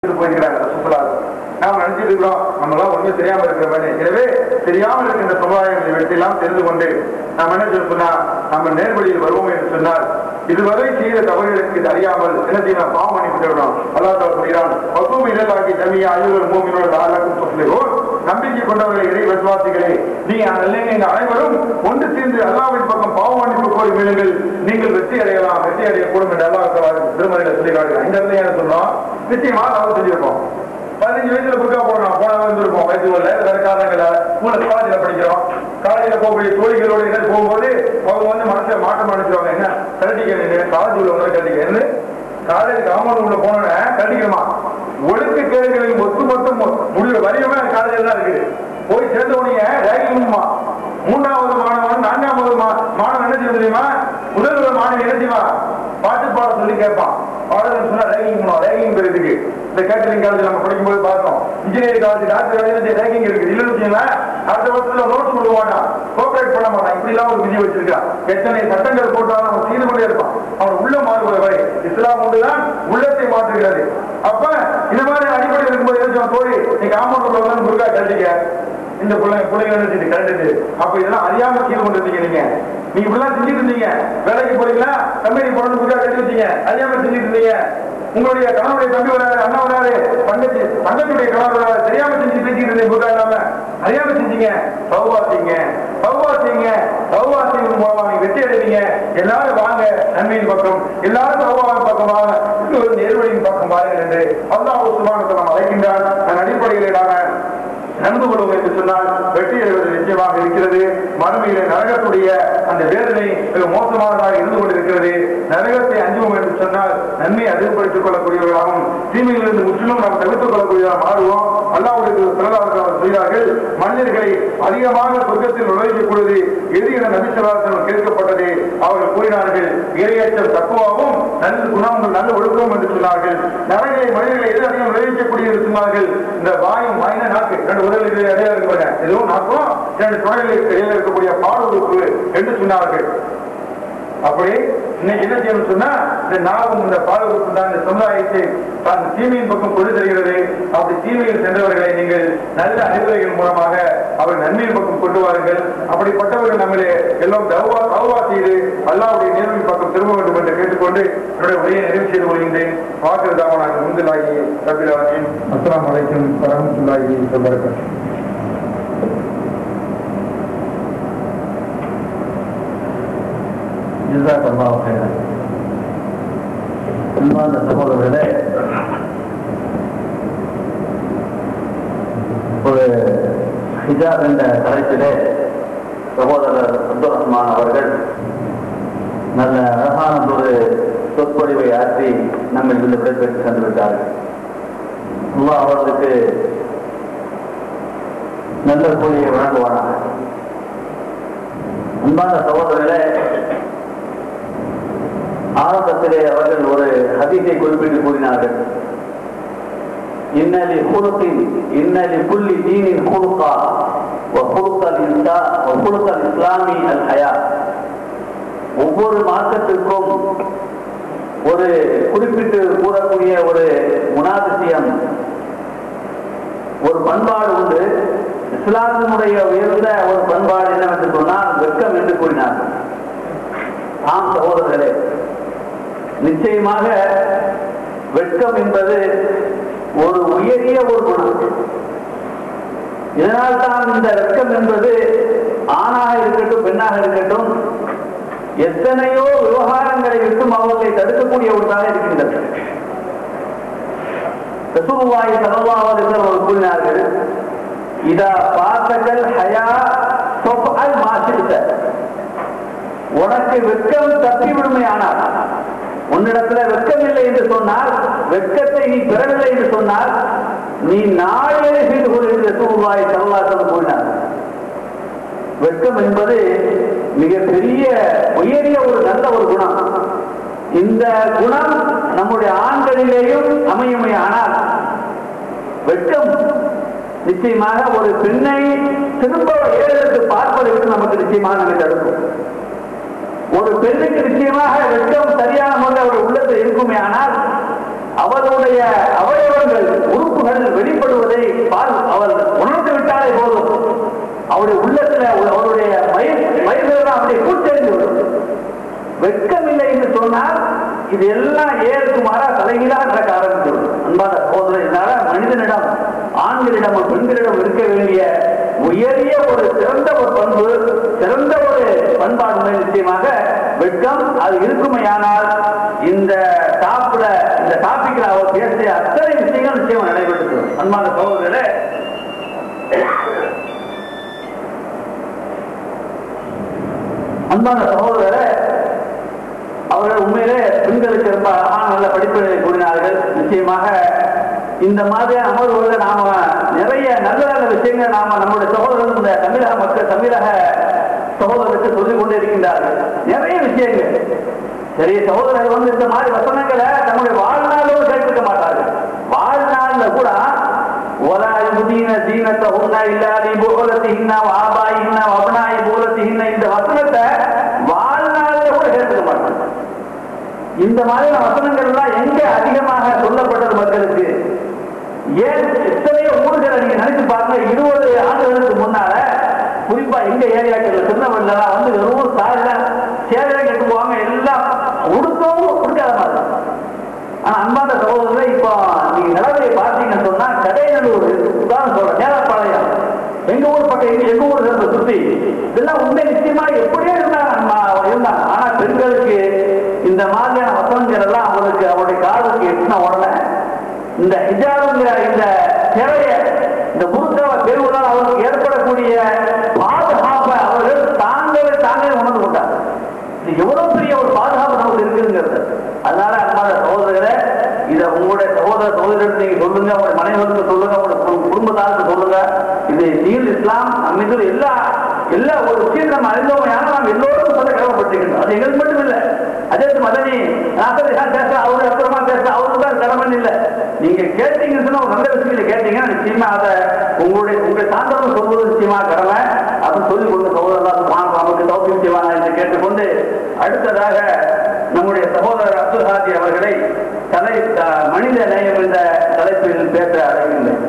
போயிருக்கிறாங்க சுற்றுலாவில். நாம் நினைச்சிட்டு இருக்கிறோம் நம்மளாம் ஒன்றும் தெரியாம இருக்கிற. எனவே தெரியாமல் இருக்கின்ற சமுதாயங்களை வெற்றியெல்லாம் தெரிந்து கொண்டு நாம் என்ன சொன்னா நம்ம நேர்வழியில் வருவோம் என்று சொன்னால் இதுவரை செய்த தவறுகளுக்கு அறியாமல் என்ன செய்யணும், பாவம் அனுப்பிவிடணும். அல்லாஹ் சொல்கிறான், பசும் இதழாக்கி ஜமியா ஐயூர் மூமினோடு ஆளாக்கும் சொல்லுவோம். நம்பிக்கை கொண்டவர்களை இறை விசுவாசிகளே, நீங்கள் அனைவரும் ஒன்று சேர்ந்து அல்லாஹ்வின் பக்கம் பாவம் அனுப்பி கோரி மீளுங்கள், நீங்கள் வெற்றி அடையலாம், வெற்றி அடையக்கூடும் என்று அல்லாஹ் திருமறையில சொல்லி காட்டுகிறார். இந்த இடத்துல என்ன சொன்னோம், நிச்சயமா தவறு செஞ்சிருப்போம். 15 வயசுல புக்கா போடணும், போன இருந்திருப்போம். வயசு வரல, வேற காரணங்கள காலேஜில் படிக்கிறோம். காலேஜில் போகக்கூடிய தோழிகளோடு என்ன போகும்போது அவங்க மனசை மாற்றம் அனுப்பிடுவாங்க. என்ன கட்டிக்க, காலேஜ் உள்ளவங்க கட்டிக்க, காலேஜ் காமௌண்ட் உள்ள போனோன்னு கட்டிக்கணுமா? ஒழுக்க கேள்விகளின் ஒட்டுமொத்த முடிவு வரையுமே காலேஜில் தான் இருக்குது. போய் சேர்ந்த உடனே ரேகிங்மா 3வது மாணவன் 4வது மாணவன் என்ன செய்ய தெரியுமா, முதல்வர் மாணவன் என்ன செய்வா, பாட்டு பாட சொல்லி கேட்பான். பாடல் சொன்னா ரேகிங் பண்ணுவோம். ரேகிங் இருக்கு. இந்த கேட்டரிங் காலேஜ் நம்ம படிக்கும்போது பார்த்தோம். Engineering college doctor college ragging இருக்குது. இல்லைன்னு வச்சுங்களேன், அடுத்த வருஷத்துல நோட்ஸ் கொடுக்க மாட்டான், கோஆபரேட் பண்ண மாட்டான். இப்படி எல்லாம் ஒரு விதி வச்சிருக்கான். எத்தனை சட்டங்கள் போட்டாலும் அவன் செய்து கொண்டே இருப்பான். அவன் உள்ள மாறுவது வரை இஸ்லாம் ஒன்றுதான் உள்ளத்தை மாற்றுகிறது. அப்ப இந்த மாதிரி அடிப்படையில் இருக்கும்போது என்ன தோழி, நீங்க காம்பவுண்ட் முருகா கட்டிக்க, இந்த பிள்ளைங்க கரெக்டு. அப்ப இதெல்லாம் அறியாம செய்து கொண்டு இருந்தீங்க. நீங்க இப்படிலாம் செஞ்சுட்டு இருந்தீங்க. வேலைக்கு போறீங்களா, கம்பெனி போறது முருகா கட்டி வச்சீங்க, அறியாம செஞ்சுட்டு இருந்தீங்க. உங்களுடைய கணவனுடைய தம்பி வராரு, அண்ணா வராரு, தங்கத்துடைய கணவர் வராரு, தெரியாம செஞ்சு பேசிட்டு இருந்தீங்க. முருகா இல்லாம அறியாம செஞ்சீங்க. சௌவாசிங்க மூலமா நீங்க வெற்றி அடைவீங்க. எல்லாரும் வாங்க நன்மையின் பக்கம், எல்லாரும் சௌவாவின் பக்கம் வாங்க, ஒரு நேர்வழியின் பக்கம் பாருங்கள் என்று அல்லாஹ் சுப்ஹானஹு வ தஆலா அழைக்கின்றான். அதன் அடிப்படையில் நாம நடந்து கொள்வோம் என்று சொன்னால் வெற்றி அடைவது நிச்சயமாக இருக்கிறது. மறுமையிலே நரகத்துடைய அந்த வேதனை மிக மோசமானதாக இருந்து கொண்டிருக்கிறது. நரகத்தை அஞ்சுவோம் என்று சொன்னால் நன்மையை அதிகப்படுத்திக் கொள்ளக்கூடியவர்களாகவும் தீமையிலிருந்து முற்றிலும் நாம் தவிர்த்துக் கொள்ளக்கூடியவர்களாக மாறுவோம். அல்லாஹ்வுடைய பிரதானர்கள் செய்தார்கள், மனிதர்களை அதிகமாக சொர்க்கத்தில் நுழைக்கக்கூடியது எது என நபி ஸல்லல்லாஹு அலைஹி வஸல்லம் கேட்கப்பட்டது. அவர்கள் கூறினார்கள், இறையச்சம் தக்குவாவும் நல்ல குணங்கள் நல்ல ஒழுக்கம் என்று சொன்னார்கள். நரகளை மனிதர்களை எது அதிகம் நுழைக்கக்கூடிய சொன்னார்கள், இந்த வாயும் வாயின நாக்கு ரெண்டு உடலுக்கு இடையில இருக்க எதுவும் நாக்கும் இரண்டு தொழிலுக்கு இடையில இருக்கக்கூடிய பால் உறுப்பு என்று சொன்னார்கள். அப்படி இன்னைக்கு என்ன செய்யணும் சொன்னா, இந்த நாவும் இந்த பால் உறுப்பு தான் இந்த சமுதாயத்தை அந்த தீமையின் பக்கம் கொண்டு செல்கிறது. அப்படி தீமையில் சென்றவர்களை நீங்கள் நல்ல அறிவுரைகள் மூலமாக அவர் நன்மையின் பக்கம் கொண்டு வாருங்கள். அப்படிப்பட்டவர்கள் நம்மளே எல்லாம் தௌவா செய்து அல்லாஹ்வுடைய நேர்மையின் பக்கம் திரும்ப வேண்டும் என்று கேட்டுக்கொண்டு என்னுடைய உரையை நிறைவு செய்து கொள்கின்றேன். வாக்குறுதாவான முந்துலாகி ரபில் ஆலமீன். அஸ்ஸலாமு அலைக்கும் வரஹ்மத்துல்லாஹி வ பரகாத்துஹு. அன்பார்ந்த சகோதரர்களே, ஒரு ஹிஜாப் என்ற தலைப்பிலே சகோதரர் அப்துல் ரஹ்மான் அவர்கள் நல்ல அழகான ஒரு சொற்பொழிவை ஆற்றி நம்மில் இருந்து விடைபெற்று சென்று விட்டார்கள். அல்லாஹ் அவர்களுக்கு நல்ல கூலியை வழங்குவானாக. அன்பார்ந்த சகோதரர்களே, ஆரம்பத்திலே அவர்கள் ஒரு ஹதீஸை குறிப்பிட்டு கூறினார்கள். இன்னலி குல்லி தீனின் குலுகா வ குலுகல் இஸ்லாமி அல் ஹயா. ஒவ்வொரு மார்க்கத்திற்கும் ஒரு குறிப்பிட்டு கூறக்கூடிய ஒரு குணாதிசயம், ஒரு பண்பாடு உண்டு. இஸ்லாமினுடைய உயர்ந்த ஒரு பண்பாடு என்னவென்று சொன்னால் வெட்கம் என்று கூறினார்கள். ஆம் சகோதரர்களே, நிச்சயமாக வெட்கம் என்பது ஒரு உயரிய ஒரு குணம். இதனால் தான் இந்த வெட்கம் என்பது ஆணாக இருக்கட்டும் பெண்ணாக இருக்கட்டும் எத்தனையோ விவகாரங்களை விட்டும் அவர்களை தடுக்கக்கூடிய ஒன்றாக இருக்கின்றது. ரசூலுல்லாஹி ஸல்லல்லாஹு அலைஹி வஸல்லம் கூறினார்கள், இதா பாத்தகல் ஹயா ஃபஃஅல் மா ஷி'த. உனக்கு வெட்கம் தப்பிவிடுமையானால், உன்னிடத்துல வெட்கம் இல்லை என்று சொன்னால், வெட்கத்தை நீ பெறவில்லை என்று சொன்னால் நீ நாளே செய்து கொள் என்று ரசூலுல்லாஹி ஸல்லல்லாஹு அலைஹி வஸல்லம் கூறினார். வெட்கம் என்பது மிகப்பெரிய உயரிய ஒரு நல்ல ஒரு குணம். இந்த குணம் நம்முடைய ஆண்களிலேயும் அமையுமே. ஆனால் வெட்கம் நிச்சயமாக ஒரு பெண்ணை திரும்ப ஏறெடுத்து பார்ப்பதற்கு நமக்கு நிச்சயமாக நம்மை தடுக்கும். ஒரு பெண்ணுக்கு நிச்சயமாக வெட்கம் சரியான முறையில் அவருடைய உள்ளத்தில் இருக்குமே. ஆனால் அவருடைய அவயவங்கள் உறுப்புகள் வெளிப்படுவதை அவர் உணர்ந்து விட்டாலே போதும், அவருடைய உள்ளத்துல அவருடைய வயிறுகள் அவருடைய கூச்செறிந்து விடும். வெட்கமில்லை என்று சொன்னால் இது எல்லாம் ஏற்கு மாறா தலைகீழாக நடக்க ஆரம்பித்துவிடும். அன்பான சகோதரர், இதனால மனிதனிடம், ஆண்களிடம், பெண்களிடம் இருக்க வேண்டிய உயரிய ஒரு சிறந்த ஒரு பண்பு, சிறந்த ஒரு பண்பாடு நிச்சயமாக வெட்கம். அது இருக்குமையானால் இந்த டாபிக்ல அவர் பேசிய அத்தனை விஷயங்கள் நிச்சயமா நடைபெற்று. அன்பான சகோதரர்களே, அவர்கள் உண்மையிலே பெண்களுக்கு ரொம்ப அழகான நல்ல படிப்புகளை கூறினார்கள். நிச்சயமாக இந்த மாதிரியான அமர்வுகளில் நாம நிறைய நல்ல நல்ல விஷயங்கள் நாம நம்முடைய சகோதரர்கள், இந்த தமிழக மக்கள், தமிழக சகோதரருக்கு சொல்லிக் கொண்டே இருக்கின்றார்கள். நிறைய விஷயங்கள். சரி, சகோதரர்கள் இந்த மாதிரி வசனங்களை நம்முடைய வாழ்நாளோடு கேட்டிருக்க மாட்டார்கள். வாழ்நாள்ல கூட இந்த வசனத்தை வாழ்நாள்ல கூட கேட்டுக்க மாட்டாங்க. இந்த மாதிரியான வசனங்கள் எல்லாம் எங்க அதிகமாக சொல்லப்பட்டது மக்களுக்கு? ஏன் எத்தனையோ ஊர்களை நீங்க நினைச்சு பாருங்க. 20 ஆண்டுகளுக்கு முன்னால குறிப்பா எங்க ஏரியாக்கள் திருநெல்வேலில வெறும் சேலை கட்டு போவாங்க, எல்லாம் உடுக்கவும் கொடுக்காத மாதிரி. ஆனா அன்பான சகோதரர்களை, இப்போ நீங்க நிலவரையை பார்த்தீங்கன்னு சொன்னா கடைநல்லூர், உதாரணம் சொல்றேன், நேரப்பாளையம், எங்க ஊர் பக்கம், எங்க ஊர் சுத்தி இதெல்லாம் உண்மை நிச்சயமா எப்படியே இருந்தாங்க. ஆனா பெண்களுக்கு இந்த மாதிரியான வசனங்கள் எல்லாம் அவருடைய காதுக்கு எட்டின உடனே இந்த ஹிஜாபுங்கிற இந்த திரைய, இந்த புருஷவ பெருவுடன் அவருக்கு ஏற்படக்கூடிய பாதுகாப்பை அவர்கள் தாங்களே உணர்ந்து கொண்டார். இது எவ்வளவு பெரிய ஒரு பாதுகாப்பு நமக்கு இருக்குங்கிறது. அதனால அன்பான சகோதரர்களே, இதை உங்களுடைய சகோதரர்களுக்கு நீங்க சொல்லுங்க, உங்களுடைய மனைவருக்கு சொல்லுங்க, உங்களுடைய குடும்பத்தாருக்கு சொல்லுங்க. இது தீன் இஸ்லாம் நம்ம எல்லா ஒரு விஷயம் நம்ம அறிந்தோமையான நாம் எல்லோரும் சொல்ல கடமைப்பட்டிருக்கணும். அது எங்களுக்கு மட்டும் இல்லை. அதே மதனி பேச அவரு அப்புறமா பேச அவருக்கு தான் கடமை இல்லை. நீங்க கேட்டீங்கன்னா ஒரு நல்ல விஷயங்களை கேட்டீங்கன்னா நிச்சயமா அதை உங்களுடைய சான்றோர் சொல்வது நிச்சயமா கடமை. அப்படின்னு சொல்லிக் கொண்டு சகோதரர் நமக்கு தௌஃபீக் செய்வாங்க என்று கேட்டுக்கொண்டு, அடுத்ததாக நம்முடைய சகோதரர் அப்துல் ஹாதி அவர்களை மனித நேயம் என்ற தலைப்பில் பேச அழைக்கின்றேன்.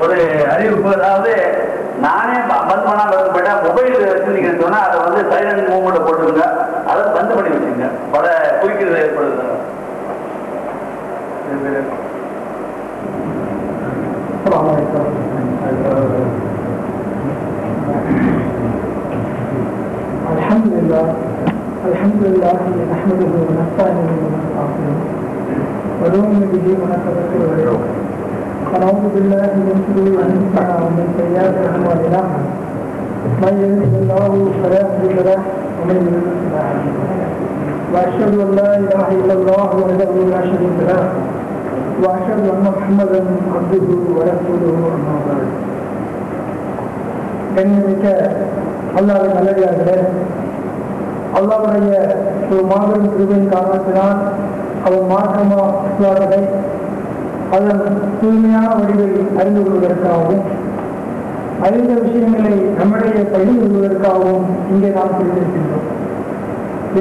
ஒரு அறிவிப்பு, அதாவது நானே பந்த் பண்ணாம போயிட்டா மொபைல் வச்சிருந்தீங்கன்னு சொன்னா அதை சைலண்ட் மூவ்மெண்ட் போட்டுருங்க, அதை பந்து பண்ணி வச்சுங்க. பல குறுக்கிறது ஏற்படுது. الحمد لله نحمده ونستعينه ونستغفره ونؤمن به ونتوكل عليه ونعوذ بالله من شرور انفسنا ومن سيئات اعمالنا من يهده الله فلا مضل له ومن يضلل فلا هادي له واشهد ان لا اله الا الله وحده لا شريك له واشهد ان محمدا عبده ورسوله اما بعد. கண்ணியமிக்க அல்லாஹ்வின் நல்லடியார்களே, அல்லாஹ்வுடைய ஒரு மாபெரும் கிருபையின் காரணத்தினால் அவன் மாற்றமா இஸ்லாத்தை அதன் தூய்மையான வடிவில் அறிந்து கொள்வதற்காகவும் அறிந்த விஷயங்களை நம்முடைய பகிர்ந்து கொள்வதற்காகவும் இங்கே நாம் பிரிந்திருக்கின்றோம்.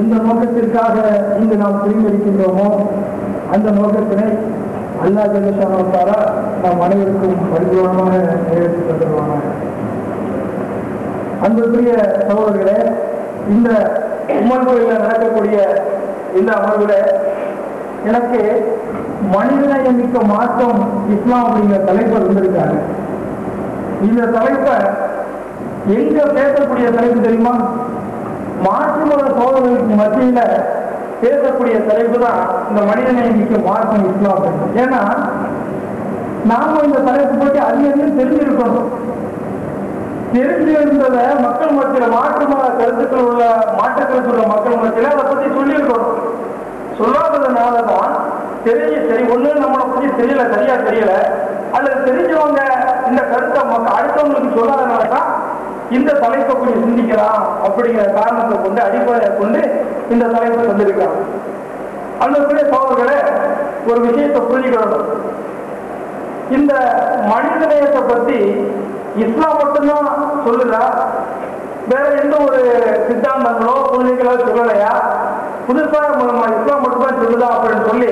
எந்த நோக்கத்திற்காக இங்கு நாம் பிரிந்திருக்கின்றோமோ அந்த நோக்கத்தினை அல்லாஹ் ஜல்லஷானஹு நாம் அனைவருக்கும் பரிபூர்ணமாக நிறைவேற்றி தருவானாக. அன்புக்குரிய சகோதரர்களே, இந்த உம்மன் கோயிலில் நடக்கக்கூடிய இந்த அமர்வுல எனக்கு மனிதநேயமிக்க மாற்றம் இஸ்லாம் அப்படிங்கிற தலைப்பு இருந்திருக்காங்க. இந்த தலைப்பை எங்க பேசக்கூடிய தலைப்பு தெரியுமா? மாற்று மத சோதனைகளுக்கு மத்தியில பேசக்கூடிய தலைப்பு தான் இந்த மனிதநேயமிக்க மாற்றம் இஸ்லாம். ஏன்னா நாம இந்த தலைப்பு பற்றி அதிகம் தெரிஞ்சிருக்கணும். தெரிஞ்சிருந்ததை மக்கள் மத்தியில் மாற்று மத கருத்துக்கள் உள்ள மாற்றுக்கருத்து உள்ள மக்கள் மத்தியில் அதை பற்றி சொல்லியிருக்கணும். சொல்லாததுனாலதான் தெரிஞ்சு சரி ஒண்ணு நம்மளை பற்றி தெரியல, சரியா தெரியல, அல்லது தெரிஞ்சவங்க இந்த கருத்தை அடுத்தவங்களுக்கு சொல்லாதனாலதான் இந்த தலைப்பை கொஞ்சம் சிந்திக்கலாம் அப்படிங்கிற காரணத்தை கொண்டு அடிப்படையை கொண்டு இந்த தலைப்பை தந்திருக்காங்க. அந்த சோழர்களே, ஒரு விஷயத்தை புரிஞ்சுக்கணும். இந்த மனிதநேயத்தை பத்தி இஸ்லாம் மட்டும்தான் சொல்லுதா வேற எந்த ஒரு சித்தாந்தங்களோ கொள்கைகளோ சொல்லலையா, புதுசா நம்ம இஸ்லாம் மட்டும்தான் சொல்லுதா அப்படின்னு சொல்லி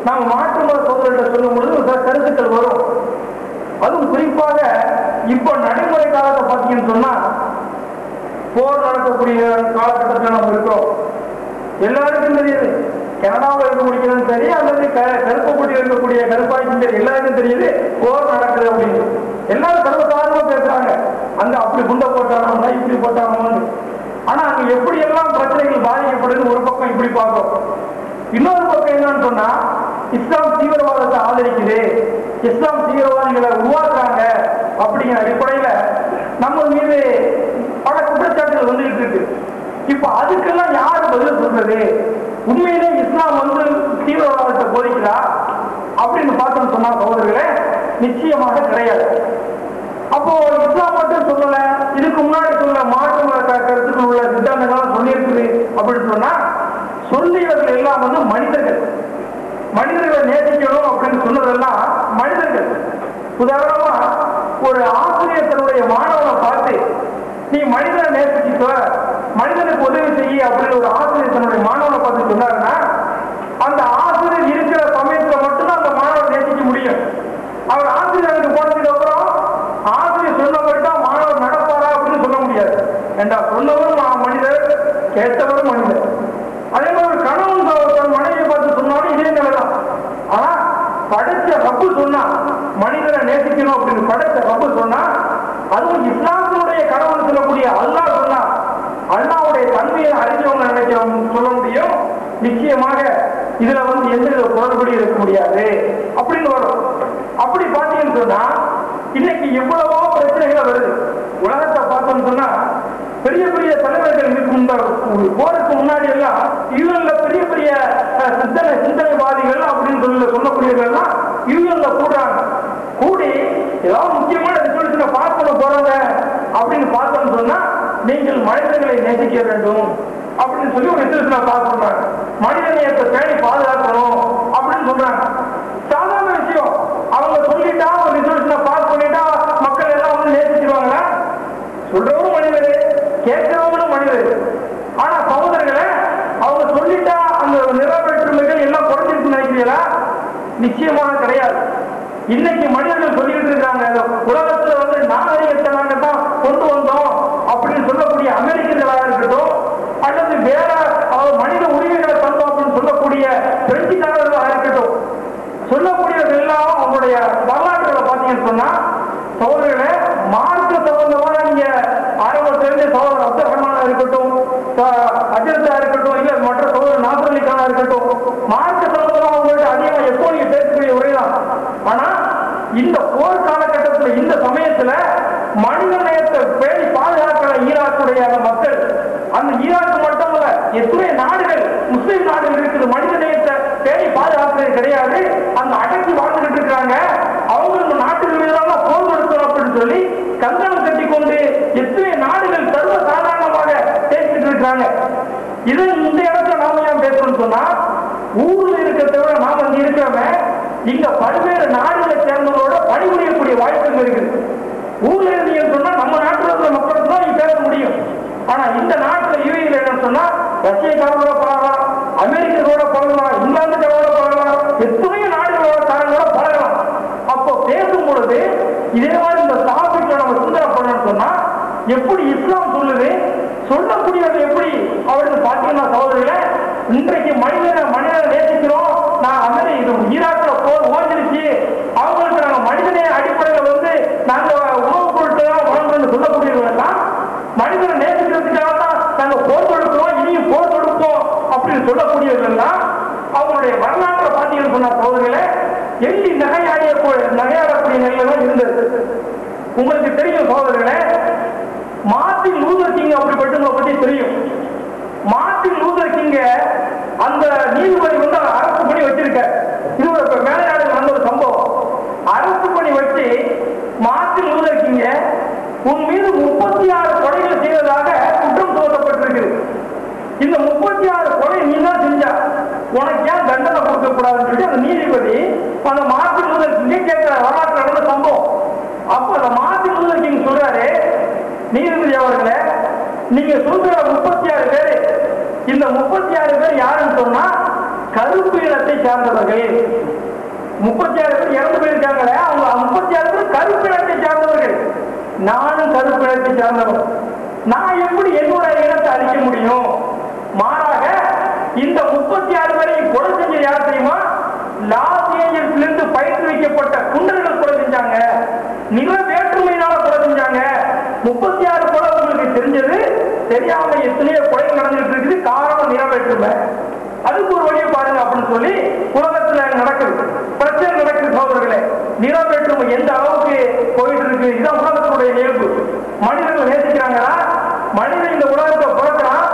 நாம மாற்று மத சோதரர்கிட்ட சொல்லும் பொழுது சில கருத்துக்கள் வரும். அதுவும் குறிப்பாக இப்ப நடைமுறை காலத்தை பார்த்தீங்கன்னு சொன்னா, போர் நடக்கக்கூடிய காலகட்டத்தில் நம்ம இருக்கிறோம். எல்லாருக்கும் தெரியுது, கனடாவில் இருக்கக்கூடியதும் சரி அல்லது கருப்பப்பட்டி இருக்கக்கூடிய கருப்பாய்க்கும் சரி, எல்லாருக்கும் தெரியுது போர் நடக்குது அப்படின்னு. எல்லாரும் சர்வசாதாரணமா பேசுறாங்க, அங்க அப்படி குண்டை போட்டாங்க இப்படி போட்டாங்க. ஆனா அங்க எப்படி எல்லாம் பிரச்சனைகள் பாதிக்கப்படுது ஒரு பக்கம் இப்படி பார்க்கும். இன்னொரு பக்கம் என்னன்னு சொன்னா, இஸ்லாம் தீவிரவாதத்தை ஆதரிக்குது, இஸ்லாம் தீவிரவாதிகளை உருவாக்குறாங்க அப்படிங்கிற அடிப்படையில நம்ம மீது பல குற்றச்சாட்டுகள் வந்துகிட்டு இருக்கு. இப்ப அதுக்கெல்லாம் யாரு பதில் சொல்றது? உண்மையிலே இஸ்லாம் தீவிரவாதத்தை போதிக்கிறா அப்படின்னு பார்த்தோம்னு சொன்னா சகோதரர்களே, நிச்சயமாக கிடையாது. அப்போ இஸ்லாம் மட்டும் சொல்லல, இதுக்கு முன்னாடி சொல்ல மாற்று கருத்துக்கள் உள்ள சித்தாந்தங்கள்லாம் சொல்லி இருக்குது அப்படின்னு சொன்னா, சொல்லியவர்கள் எல்லாம் மனிதர்கள், மனிதர்களை நேசிக்கணும் அப்படின்னு சொன்னதெல்லாம் மனிதர்கள். உதாரணமா ஒரு ஆசிரியர் தன்னுடைய மாணவனை பார்த்து நீ மனிதனை நேசிக்க, மனிதனுக்கு உதவி செய்ய அப்படின்னு ஒரு ஆசிரியர் தன்னுடைய மாணவனை பார்த்து சொன்னாருன்னா, அந்த ஆசிரியர் இருக்கிற சமயத்துல மட்டும்தான் அந்த மாணவனை நேசிக்க முடியும். அவர் ஆசிரியருக்கு போனதுக்கு அப்புறம் ஆசிரியர் சொன்னபடிதான் மாணவர் நடப்பாரா அப்படின்னு சொல்ல முடியாது. ஏண்டா சொன்னவரும் மனிதர், கேட்டவரும் மனிதர். அதே மாதிரி ஒரு கணவன் தன் மனைவியை பார்த்து சொன்னாலும் இதே நிலைதான். ஆனா படைச்ச ரப்பு சொன்னா மனிதனை நேசிக்கணும் அப்படின்னு படைச்ச ரப்பு சொன்னா, அதுவும் இஸ்லாத்தினுடைய கடவுள் சொல்லக்கூடிய அல்லாஹ் சொன்னா, அல்லாஹ்வுடைய தன்மையை அறிஞ்சவங்க நினைக்கிறவங்க சொல்ல முடியும். நிச்சயமாக இதுல எந்த குரல்படி இருக்க முடியாது அப்படின்னு வரும். அப்படி பார்த்தீங்கன்னு சொன்னா, இன்னைக்கு எவ்வளவோ பிரச்சனைகள் வருது. உலகத்தை பார்த்தோம்னு சொன்னா, பெரிய பெரிய தலைவர்கள் போருக்கு முன்னாடி எல்லாம் யூஎன்ல பெரிய பெரிய சிந்தனைவாதிகள் அப்படின்னு சொல்லக்கூடியவர்கள் யூஎன்ல கூடுறாங்க. கூடி ஏதாவது முக்கியமான ரிசல்யூஷனை பாஸ் பண்ண போறாங்க அப்படின்னு பார்த்தோம்னு சொன்னா, நீங்கள் மனிதர்களை நேசிக்க வேண்டும் அப்படின்னு சொல்லி ஒரு ரிசல்யூஷனை பாஸ் பண்றாங்க. மனித நேயத்தை பேணி பாதுகாக்கணும் அப்படின்னு சொல்றாங்க. சாதாரண விஷயம். அவங்க சொல்லிட்டா ஒரு ரிசல்யூஷனை பாஸ் பண்ணிட்டா மக்கள் எல்லாம் நேசிச்சிருவாங்களா? சொல்றவரும் மனிதர், கேட்கிறவங்களும் மனிதர். ஆனா சகோதரர்களை அவங்க சொல்லிட்டா அந்த நிறைவேற்றுமைகள் எல்லாம் குறைஞ்சிருக்கு நினைக்கிறீங்களா? நிச்சயமாக கிடையாது. இன்னைக்கு மனிதர்கள் சொல்லிட்டு இருக்காங்க, உலகத்துல நாகரிகத்தை நாங்க தான் கொண்டு வந்தோம் அப்படின்னு சொல்லக்கூடிய அமெரிக்கர்களாக இருக்கட்டும், அல்லது வேற மனித உரிமைகளை தந்தோம் அப்படின்னு சொல்லக்கூடிய பிரெஞ்சுக்காரர்களாக இருக்கட்டும், சொல்லக்கூடியவர்கள் எல்லாம் அவங்களுடைய வரலாற்றுகளை பார்த்தீங்கன்னு சொன்னா, சகோதரர்களே மார்க்க சம்பந்தமான நீங்க ஆரம்பத்திலிருந்து சகோதரர் அப்துல் ரஹ்மானா இருக்கட்டும், அஜந்தா இருக்கட்டும், இல்ல மற்ற சகோதரர் நாசர் அலி கானா இருக்கட்டும், மார்க்க சம்பந்தமா அவங்கள்ட்ட அதிகமா எப்போ நீங்க பேசக்கூடிய உரைதான். ஆனா இந்த போர் காலகட்டத்தில் இந்த சமயத்துல மனித நேயத்தை பேணி பாதுகாக்கிற ஈராக்குடைய அந்த மக்கள், அந்த ஈராக்கு மட்டுமல்ல எத்தனை நாடுகள் முஸ்லிம் நாடுகள் இருக்குது, மனித நேயத்தை பேணி பாதுகாக்கிறது கிடையாது. அந்த அடக்கி வாழ்ந்துட்டு இருக்காங்க. அவங்க நாட்டுகள் மீதெல்லாம் போர் கொடுக்கணும் அப்படின்னு சொல்லி கங்கணம் கட்டி கொண்டு எத்தனை நாடுகள் சர்வ சாதாரணமாக பேசிட்டு இருக்காங்க. இது இந்த இடத்துல நாம ஏன் பேசணும்னு சொன்னா, ஊர்ல இருக்கிறத விட நாம இங்க இருக்கிறவங்க இங்க பல்வேறு நாடுகளை சேர்ந்தவங்களோட பணிபுரியக்கூடிய வாய்ப்புகள் இருக்குது. ஊர்ல இருந்தீங்கன்னு சொன்னா நம்ம நாட்டில் இருக்கிற மக்களுக்கு தான் நீங்க பேச முடியும். ஆனா இந்த நாட்டுல யுஏஇல என்னன்னு சொன்னா, ரஷ்யக்காரோட பழகலாம், அமெரிக்கரோட பழகலாம், இங்கிலாந்துக்காரோட பழகலாம், எத்தனையோ நாடுகளோட காரங்களோட பழகலாம். அப்போ பேசும் பொழுது இதே மாதிரி இந்த டாபிக்ல நம்ம சிந்தனை பண்ணணும்னு சொன்னா, எப்படி இஸ்லாம் சொல்லுது, சொல்லக்கூடியது எப்படி அவருக்கு பாத்தீங்கன்னா சகோதரிகளே, இன்றைக்கு மனிதனை நேசிக்கிறோம், நான் ஈராக்ல போர் ஓஞ்சிருச்சு, அவங்களுக்கு நாங்க மனிதனே அடிப்படையில் நாங்க உணவுப் பொருட்கள் வழங்கணும்னு சொல்லக்கூடியவர்கள்லாம் மனிதனை நேசிக்கிறதுக்காக தான் நாங்க போர் தொடுக்கிறோம், இனியும் போர் தொடுப்போம் அப்படின்னு சொல்லக்கூடியவர்கள்லாம் அவங்களுடைய வரலாற்றை பார்த்தீங்கன்னு சொன்ன சகோதரிகளே, எள்ளி நகையாடக்கூடிய நிலையில இருந்தது. உங்களுக்கு தெரியும் சகோதரர்களே, மார்ட்டின் லூதர் கிங் அப்படிப்பட்டவங்களை பற்றி தெரியும். மார்ட்டின் லூதர் கிங்க அந்த நீதிபதி அரசு பணி வச்சிருக்க, இது ஒரு மேலை நாடுகள் நடந்த ஒரு சம்பவம். அரசு பணி வச்சு மார்ட்டின் லூதர் கிங்க உன் மீது 36 கொலைகள் செய்வதாக குற்றம் சுமத்தப்பட்டிருக்கு. இந்த 36 கொலை நீ தான் செஞ்சா, உனக்கு ஏன் தண்டனை கொடுக்க கூடாதுன்னு சொல்லி அந்த நீதிபதி அந்த மார்ட்டின் லூதர் கிங்க கேட்கிற வரலாற்று நடந்த சம்பவம். அப்ப அந்த மார்ட்டின் லூதர் கிங் சொல்றாரு, நீதிபதி அவர்களே, நீங்க சொல்ற 36 பேரு, இந்த 36 பேர் யாருன்னு சொன்னா கருப்பு இனத்தை சார்ந்தவர்கள். 36 பேர் இறந்து போயிருக்காங்களே, அவங்க 36 பேர் கருப்பு இனத்தை சார்ந்தவர்கள். நானும் கருப்பு இனத்தை சார்ந்தவர். நான் எப்படி என்னோட இனத்தை அழிக்க முடியும்? மாறாக இந்த 36 பேரை கொலை செஞ்ச யார் தெரியுமா? லாஸ் ஏஞ்சல்ஸ்லிருந்து பயிற்றுவிக்கப்பட்ட குண்டர்கள் கொலை செஞ்சாங்க. நில வேற்றுமையினால கொலை செஞ்சாங்க. 36 கொலை உங்களுக்கு தெரிஞ்சது, தெரியாம எத்தனையோ கொலை நடந்துட்டு இருக்குது. காரணம் நில வேற்றுமை. அதுக்கு ஒரு வழியை பாருங்க அப்படின்னு சொல்லி உலகத்துல நடக்குது, பிரச்சனை நடக்குது சகோதரர்களே. நில வேற்றுமை எந்த அளவுக்கு போயிட்டு இருக்கு, இதான் உலகத்தினுடைய இயல்பு. மனிதர்கள் நேசிக்கிறாங்களா? மனிதன் இந்த உலகத்தை பிறக்கிறான்,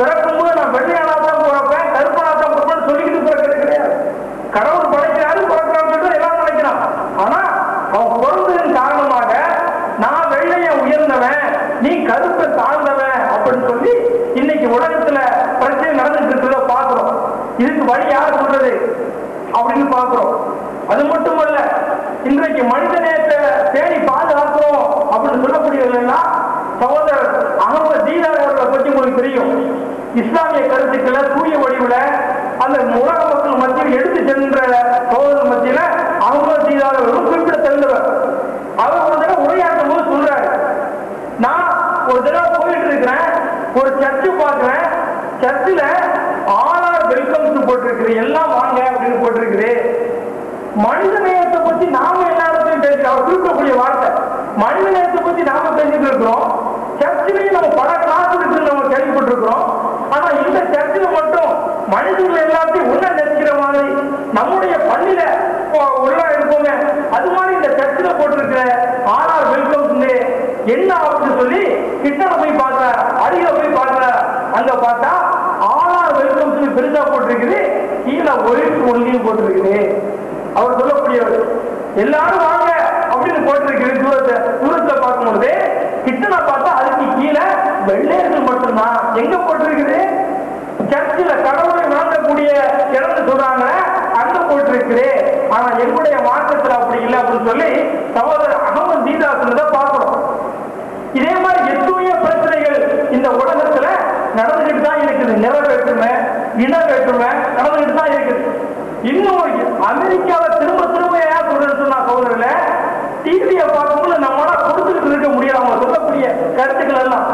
பிறக்கும் போது நான் வெள்ளையானா தான் பிறப்பேன், கருப்பனா தான் பிறப்பேன் சொல்லிக்கிட்டு பிறக்கிறது கிடையாது. கடவுள் படைக்கிறாரு, பிறக்கிறான்னு சொல்லிட்டு எல்லாரும் நினைக்கிறான். ஆனா அவன் பிறந்ததன் காரணமாக நான் வெள்ளைய உயர்ந்தவன், நீ கருப்பை தாழ்ந்தவன் அப்படின்னு சொல்லி இன்னைக்கு உலகத்துல பிரச்சனை நடந்துட்டு இருக்கிறத பாக்குறோம். இதுக்கு வழி யார் சொல்றது அப்படின்னு பாக்குறோம். அது மட்டுமல்ல, இன்றைக்கு மனித நேயத்தை தேடி பாதுகாக்கிறோம் அப்படின்னு சொல்லக்கூடியவர்கள்லாம் சகோதரர் அகமது தீதார் அவர்களை பற்றி உங்களுக்கு தெரியும். இஸ்லாமிய கருத்துக்களை தூய வடிவுல அந்த உலக மக்கள் மத்தியில் எடுத்து சென்ற சகோதரர் மத்தியில அகமது தீதார் அவர்களும் குறிப்பிட தெரிந்தவர். அவர் ஒரு தடவை உரையாற்றும் போது சொல்றாரு, நான் ஒரு தடவை போயிட்டு இருக்கிறேன், ஒரு சர்ச்சு பார்க்கிறேன், சர்ச்சில் ஆளார் வெல்கம் போட்டிருக்குது, எல்லாம் வாங்க அப்படின்னு போட்டிருக்குது. மனித நேயத்தை பத்தி நாம எல்லாத்தையும் பேசுறோம். அவர் குறிப்பிடக்கூடிய வார்த்தை மனித நேயத்தை பத்தி நாம பேசிட்டு இருக்கிறோம். சர்ச்சிலையும் நம்ம பல கிளாஸ் இருக்குன்னு நம்ம கேள்விப்பட்டிருக்கிறோம். ஆனா இந்த சர்ச்சில் மட்டும் மனிதர்கள் எல்லாத்தையும் உள்ள நினைக்கிற மாதிரி நம்முடைய பள்ளியில உள்ள இருப்போங்க, அது மாதிரி இந்த சர்ச்சில் போட்டிருக்கிற ஆளார் வெல்கம் என்ன அப்படின்னு சொல்லி கிட்ட போய் பார்க்கிற, அருகில போய் பார்க்கிற, அங்க பார்த்தா ஆளார் வெல்கம் பெருசா போட்டிருக்குது, கீழே ஒன்றியும் போட்டிருக்குது. அவர் சொல்லக்கூடியவர் எல்லாரும் வாங்க அப்படின்னு போட்டிருக்கிறது. தூரத்தை பார்க்கும்போது கிட்டன பார்த்தா அதுக்கு கீழே வெள்ளையர்கள் மட்டும்தான். எங்க போட்டிருக்குது? சர்ச்சில் கடவுளை வணங்கக்கூடிய இடத்துல சொல்றாங்க, அங்க போட்டிருக்குது. ஆனா என்னுடைய மாற்றத்தில் அப்படி இல்லை அப்படின்னு சொல்லி சகோதரர் அகமது தீதாசனத்தை பார்க்கிறோம். இதே மாதிரி எத்தனையோ பிரச்சனைகள் இந்த உலகத்துல நடந்துகிட்டு தான் இருக்குது. நிற வேற்றுமை, இன வேற்றுமை நடந்துகிட்டு தான் இருக்குது. இன்னும் அமெரிக்காவை திரும்ப திரும்ப ஏன் சொல்றேன்னு சொன்னா சகோதரர்ல, டிவியை பார்க்கும்போது நம்மளால கொடுத்துக்கிட்டு இருக்க முடியாது. அவங்க சொல்லக்கூடிய கருத்துக்கள் எல்லாம்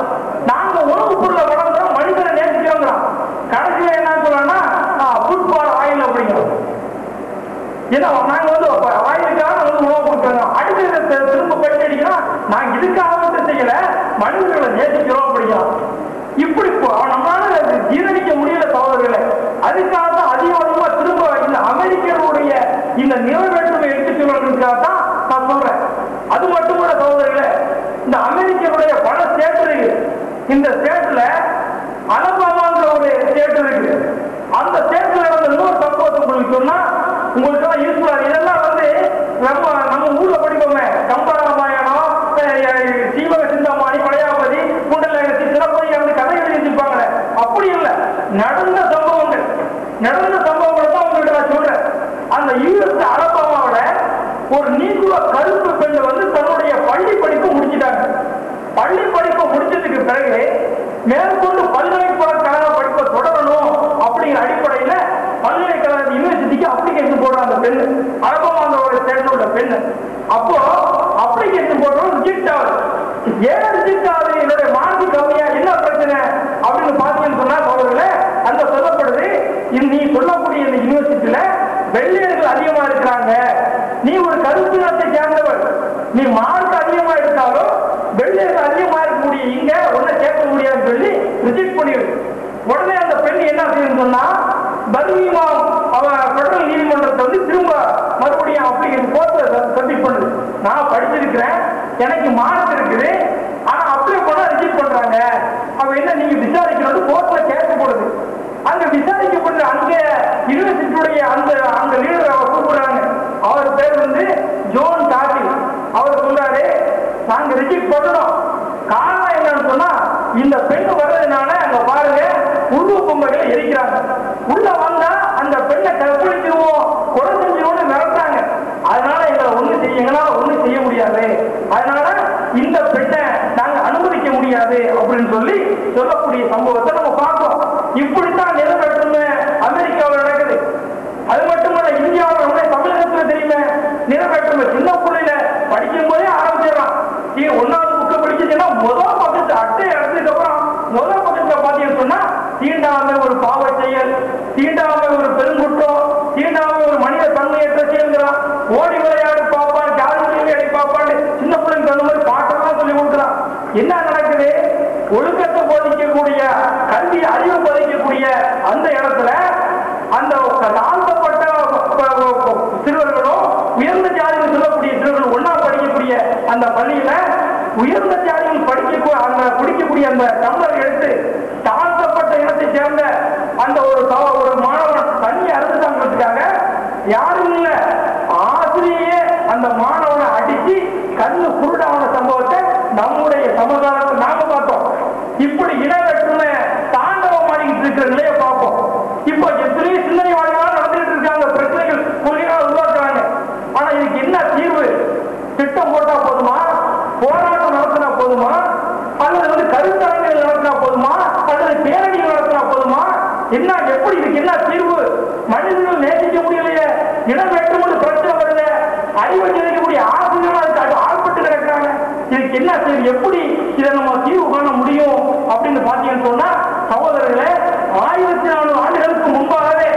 நாங்க உணவு பொருளை வளர்ந்தோம், மனிதனை நேசிக்கிறோங்கிறோம். கடைசியில என்ன சொல்றோம்னா ஃபுட்பால் ஆயில் அப்படிங்கிறோம். ஏன்னா நாங்க ஆயிலுக்காக உணவு கொடுக்குறோம். அடுத்த திரும்ப பயிற்சி அடிக்கிறோம், நாங்க இதுக்காக செய்யல, மனிதர்களை நேசிக்கிறோம் அப்படிங்கிறோம். இப்படி நம்மளால ஜீரணிக்க முடியல சகோதரர்களை. அதுக்காக தான் அதிகமா திரும்ப இந்த அமெரிக்கர்களுடைய இந்த நிற வேற்றுமை எடுத்து சொல்றதுக்காக தான் நான் சொல்றேன். அது மட்டுமல்ல சகோதரர்களே, இந்த அமெரிக்கருடைய பல ஸ்டேட் இருக்கு. இந்த ஸ்டேட்ல அலபாமாங்கிற ஒரு ஸ்டேட் இருக்கு. அந்த ஸ்டேட்ல வந்து இன்னொரு சம்பவத்தை உங்களுக்கு சொன்னா உங்களுக்கு எல்லாம் யூஸ்ஃபுல்லா. இதெல்லாம் வந்து நம்ம ஊர்ல படிப்போமே, கம்பராமாயணம், சீவக சிந்தாமணி, பழையாபதி, குண்டலகத்தி, சிறப்பதி வந்து கதை எழுதி வச்சிருப்பாங்களே, அப்படி இல்லை. நடந்த சம்பவங்கள் தான் உங்ககிட்ட நான் சொல்றேன். அந்த யூஎஸ் அலபாமாவோட ஒரு நீக்குவ கருப்பு பெண் வந்து தன்னுடைய பள்ளி படிப்பு முடிச்சுட்டாங்க. பள்ளி படிப்பை முடிச்சதுக்கு பிறகு மேற்கொண்டு பல்கலைக்கழக படிப்பை தொடரணும் அப்படிங்கிற அடிப்படையில பல்கலைக்கழக யூனிவர்சிட்டிக்கு அப்ளிகேஷன் போடுற அந்த பெண், அலபாமாவோட ஸ்டேட்ல உள்ள பெண். அப்போ அப்ளிகேஷன் போடுறோம், ரிஜெக்ட் ஆகுது. ஏன் ரிஜெக்ட் ஆகுது? என்னுடைய மார்க் கம்மியா, என்ன பிரச்சனை அப்படின்னு பாத்தீங்கன்னு சொன்னா சோழர்களே, அந்த சொல்லப்படுது, நீ சொல்லக்கூடிய இந்த யூனிவர்சிட்டியில வெள்ளையர்கள் அதிகமா இருக்கிறாங்க, நீ ஒரு கருப்பு இனத்தை சேர்ந்தவர், நீ மார்க் அதிகமா எடுத்தாலும் வெள்ளையர்கள் அதிகமா இருக்கக்கூடிய இங்க ஒன்ன கேட்க முடியாதுன்னு சொல்லி ரிஜெக்ட் பண்ணிடுது. உடனே அந்த பெண் என்ன செய்யணும்னு சொன்னா பர்மிங்ஹாம் பெடரல் நீதிமன்றத்தை வந்து திரும்ப மறுபடியும் அப்ளிகேஷன் போட்டு சப்மிட் பண்ணுது. நான் படிச்சிருக்கிறேன், எனக்கு மார்க் இருக்குது, ஆனா அப்ளை பண்ண ரிஜெக்ட் பண்றாங்க. அவ என்ன நீங்க விசாரிக்கணும் கோர்ட்ல கேட்கப்படுது. அங்க விசாரிக்கப்படுற அங்க யூனிவர்சிட்டியுடைய அந்த லீடர் அவர் கூப்பிடுறாங்க. அவர் பேர் வந்து ஜோன் டாட்டி. அவர் சொல்றாரு, நாங்க ரிஜெக்ட் பண்ணணும். காரணம் என்னன்னு சொன்னா இந்த பெண் வர்றதுனால அங்க பாருங்க உருவ பொம்மைகளை எரிக்கிறாங்க. உள்ள சொல்லக்கூடிய சம்பவத்தை நம்ம பார்க்கிறோம். இப்படித்தான் நிறைவேற்றுமே அமெரிக்காவில் நடக்குது. அது மட்டுமல்ல, இந்தியாவில் நம்மளே தமிழகத்தில் தெரியுமே நிறைவேற்றுமே. சின்ன பிள்ளையில படிக்கும் போதே ஆரம்பிச்சிடலாம். ஒன்னாவது புக்கு படிச்சுன்னா முதல் பக்கத்து அட்டையை எடுத்ததுக்கு அப்புறம் முதல் பக்கத்துல பாத்தீங்கன்னு சொன்னா தீண்டாமை ஒரு பாவ செயல், தீண்டாமை ஒரு பெருங்குற்றம், தீண்டாமை ஒரு மனித தன்மையற்ற செயல்கிறான், ஓடி விளையாடு பாப்பான், ஜாதி விளையாடி பாப்பான்னு சின்ன பிள்ளைங்க அந்த மாதிரி பாட்டெல்லாம் சொல்லி கொடுக்குறான். என்ன நடக்குது? ஒழுக்கத்தை போதிக்கக்கூடிய, கல்வி அறிவு போதிக்கக்கூடிய அந்த இடத்துல அந்த தாழ்த்தப்பட்ட சிறுவர்களும் உயர்ந்த ஜாதிகள் சொல்லக்கூடிய சிறுவர்கள் ஒன்னா படிக்கக்கூடிய அந்த பள்ளியில உயர்ந்த ஜாதிகள் குடிக்கக்கூடிய அந்த டம்ளர் எடுத்து தாழ்த்தப்பட்ட இடத்தை சேர்ந்த அந்த ஒரு மாணவன் தண்ணி அறுத்துட்டாங்கிறதுக்காக யாரும் இல்ல, ஆசிரியே அந்த மாணவனை அடிச்சு கண்ணு குருடான சம்பவத்தை நம்முடைய சமுதாயத்தில் நாம பார்த்தோம். இப்படி இனவெற்றுமை தாண்டவம் ஆடிக்கிட்டு இருக்கிற நிலையை பார்ப்போம். இப்போ எத்தனையோ சிந்தனைவாதிகளாக நடந்துட்டு இருக்காங்க, பிரச்சனைகள் கொள்கையாக உருவாக்குறாங்க. ஆனா இதுக்கு என்ன தீர்வு? திட்டம் போட்டா போதுமா? போராட்டம் நடத்தினா போதுமா? அல்லது கருத்தரங்குகள் நடத்தினா போதுமா? அல்லது பேரணிகள் நடத்தினா போதுமா? என்ன, எப்படி இதுக்கு என்ன தீர்வு? மனிதர்கள் நேசிக்க முடியலையே, இடம் வேற்றுமொழி பிரச்சனை வருது, அறிவை தெரிவிக்கக்கூடிய ஆசிரியர்கள் அதுக்கு ஆள்பட்டு கிடக்கிறாங்க. இதுக்கு என்ன தீர்வு? எப்படி இதை நம்ம தீர்வு காண முடியும் அப்படின்னு பாத்தீங்கன்னு சொன்னா, சகோதரர்களே, 1400 ஆண்டுகளுக்கு முன்பாகவே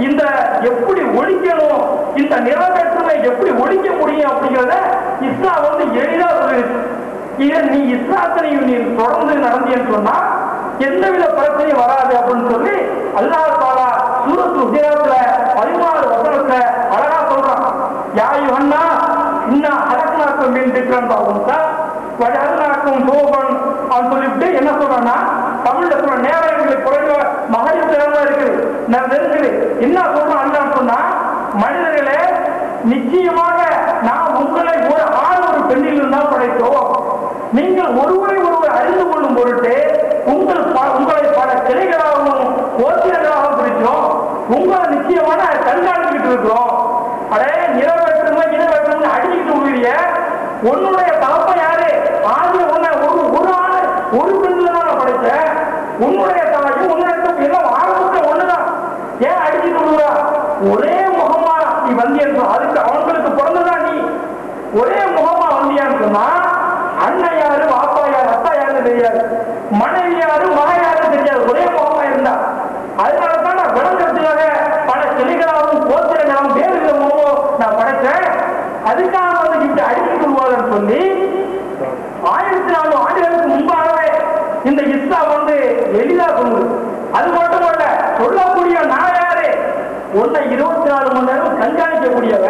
இந்த எப்படி ஒழிக்கணும், இந்த நிறவேற்றுமை எப்படி ஒழிக்க முடியும் அப்படிங்கிறத இஸ்லாம் எளிதா சொல்லிருக்கு. இதை நீ இஸ்லாத்தை நீ தொடர்ந்து நடந்தேன்னு சொன்னா எந்தவித பிரச்சனையும் வராது அப்படின்னு சொல்லி அல்லாஹ் தஆலா சூரத்துல் ஹுஜராத்ல 16 வசனத்துல அழகா சொல்றான். யா யுஹன்னா இன்னா ஹலக்னாக்கும் மின் திக்ரன் வஉன்ஸா வஜஅல்னாக்கும் ஷூபன் அப்படின்னு சொல்லிட்டு என்ன சொல்றான்னா, தமிழ்ல சொல்ற நேரங்களை குறைவா மகரித்தரமா இருக்குது, நான் தெரிஞ்சுது என்ன சொல்றோம் அல்லாஹ் சொன்னா, மனிதர்களே நிச்சயமாக நான் உங்களை ஒரு ஆண் ஒரு பெண்ணில் இருந்தால் படைத்தோம். நீங்கள் ஒருவரை ஒருவர் அறிந்து கொள்ளும் பொருட்டு உங்களை பல கிளைகளாகவும் கோத்திரங்களாகவும் பிரிச்சோம். உங்களை நிச்சயமான கண்காணிச்சுக்கிட்டு இருக்கிறோம். அதே நிறவேற்றுமை இனவேற்றுமை அடிச்சுக்கிட்டு உள்ளிய உன்னுடைய தகப்ப யாரு? ஆகிய உன்னை ஒரு ஆண் ஒரு பெண்ணில் தான் நான் படைச்சேன். உன்னுடைய தாயும் உன்னுடைய எல்லாம் ஆரம்பத்தில் ஒண்ணுதான். ஏன் அடிச்சுட்டு உள்ளா? ஒரே முகமா நீ வந்தியன்னு அதுக்கு அவங்களுக்கு பிறந்ததான் நீ ஒரே முகமா வந்தியான்னு சொன்னா அண்ணன் யாரு, பாப்பா யாரு, அத்தா யாருன்னு தெரியாது, மனைவி யாரு, மகன் யாருன்னு தெரியாது, ஒரே முகமா இருந்தா. அதனாலதான் நான் விளக்கத்துக்காக பல கிளைகளாகவும் கோத்திரங்களாகவும் வேறு விதமாகவும் நான் படைச்சேன். அதுக்காக இப்படி அடித்துக் கொள்வாருன்னு சொல்லி 1400 ஆண்டுகளுக்கு முன்பாகவே இந்த இஸ்லாம் எளிதா சொல்லுது. அது மட்டுமல்ல, சொல்லக்கூடிய நான் யாரு? உன்னை 24 மணி நேரம் கண்காணிக்கக்கூடியவ,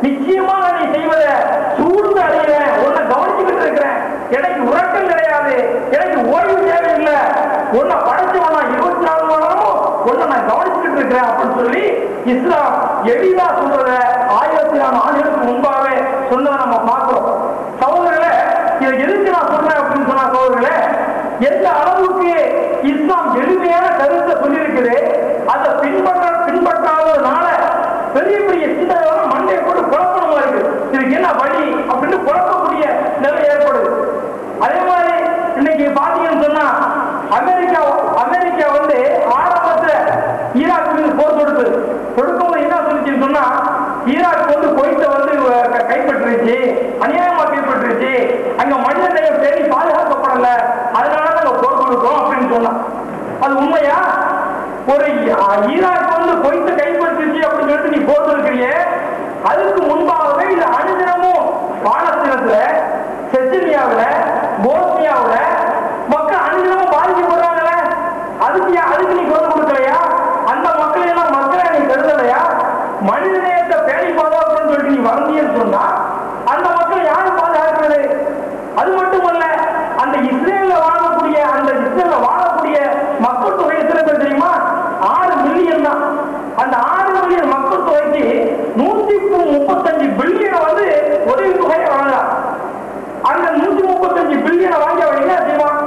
நிச்சயமாக நீ செய்வதை சூழ்ந்து அறிகிறேன், உன்னை கவனிச்சுக்கிட்டு இருக்கிறேன், எனக்கு உறக்கம் கிடையாது, எனக்கு ஓய்வு தேவையில்லை, உன்னை படைச்சவனா 24 மணி நேரமும் உன்னை நான் கவனிச்சுக்கிட்டு இருக்கிறேன் அப்படின்னு சொல்லி இஸ்லாம் எளிதா சொல்றத 1400 ஆண்டுகளுக்கு முன்பாகவே சொன்னதை நம்ம பார்க்கிறோம். சகோதரர்களே, இதை எதுக்கு நான் சொல்றேன் அப்படின்னு சொன்னா, சகோதரர்களே, எந்த அளவுக்கு இஸ்லாம் எளிமையான கருத்தை சொல்லியிருக்குது, அதை பின்பற்றாததுனால பெரிய பெரிய சிந்தனை மண்டையை போட்டு குழப்பமா இருக்கு. இதுக்கு என்ன வழி அப்படின்னு குழப்பக்கூடிய நிலை ஏற்படுது. அதே மாதிரி இன்னைக்கு பாத்தீங்கன்னு சொன்னா அமெரிக்கா ஆரம்பத்துல ஈராக் மீது போர் தொடுக்கும்போது என்ன சொல்லிச்சுன்னு சொன்னா, ஈராக் குவைத்தை கைப்பற்றிருச்சு, அநியாயமா கைப்பற்றிருச்சு, அங்க மனித நேயம் பேணி பாதுகாக்கப்படல, அதனால நாங்க போர் தொடுக்கிறோம் அப்படின்னு சொன்னா, அது உண்மையா? ஒரு ஈராக் குவைத்தை கைப்பற்றிருச்சு அப்படின்னு சொல்லிட்டு நீ போர் தொடுக்கிறிய, அதுக்கு முன்பாகவே இது அனுதினமும் பாலஸ்தீனத்துல, செச்சினியாவுல, போஸ்னியாவுல மக்கள் அனுதினமும் பாதிக்கப்படுறாங்களே, அதுக்கு நீ குரல் கொடுக்கலையா? அந்த மக்களை எல்லாம் மக்களை நீ கருதலையா? மனித நேயத்தை பேணி பாதுகாப்புன்னு சொல்லிட்டு நீ வந்தீங்கன்னு சொன்னா அந்த மக்கள் யாரு பாதுகாக்கிறது? அது மட்டுமல்ல, அந்த இஸ்ரேல்ல வாழக்கூடிய மக்கள் தொகை எத்தனை பேர் தெரியுமா? 6 மில்லியன் தான். அந்த 6 மில்லியன் மக்கள் தொகைக்கு 135 பில்லியனை உதவி தொகையை வழங்கலாம். அந்த 135 பில்லியனை வாங்கி அவன் என்ன செய்வான்,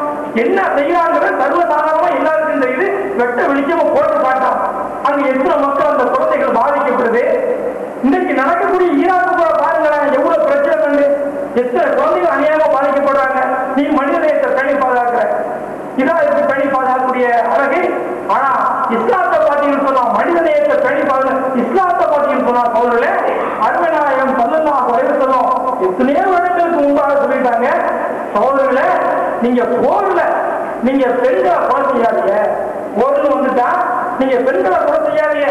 என்ன செய்யறாங்கிற சர்வசாதாரணமா எல்லாருக்கும் தெரியுது. வெட்ட வெளிச்சமா போட்டு காட்டான். அங்க எத்தனை மக்கள் அந்த குழந்தைகள் பாதிக்கப்படுது. இன்னைக்கு நடக்கக்கூடிய ஈராக்கு பாருங்களேன், எவ்வளவு பிரச்சனை கண்டு எத்தனை குழந்தைகள் அநியாயமா பாதிக்கப்படுறாங்க. நீ மனித நேயத்தை பேணி பாதுகாக்கிற, இதான் இதுக்கு பேணி சொன்னா சோதரிலே அருமைநாயகம் ஸல்லல்லாஹு அலைஹி வஸல்லம் எத்தனையோ வருடங்களுக்கு முன்பாக சொல்லிட்டாங்க, சோதரிலே நீங்க போர்ல நீங்க பெண்களை கொலை செய்யாதீங்க, போர்னு வந்துட்டா நீங்க பெண்களை கொலை செய்யாதீங்க,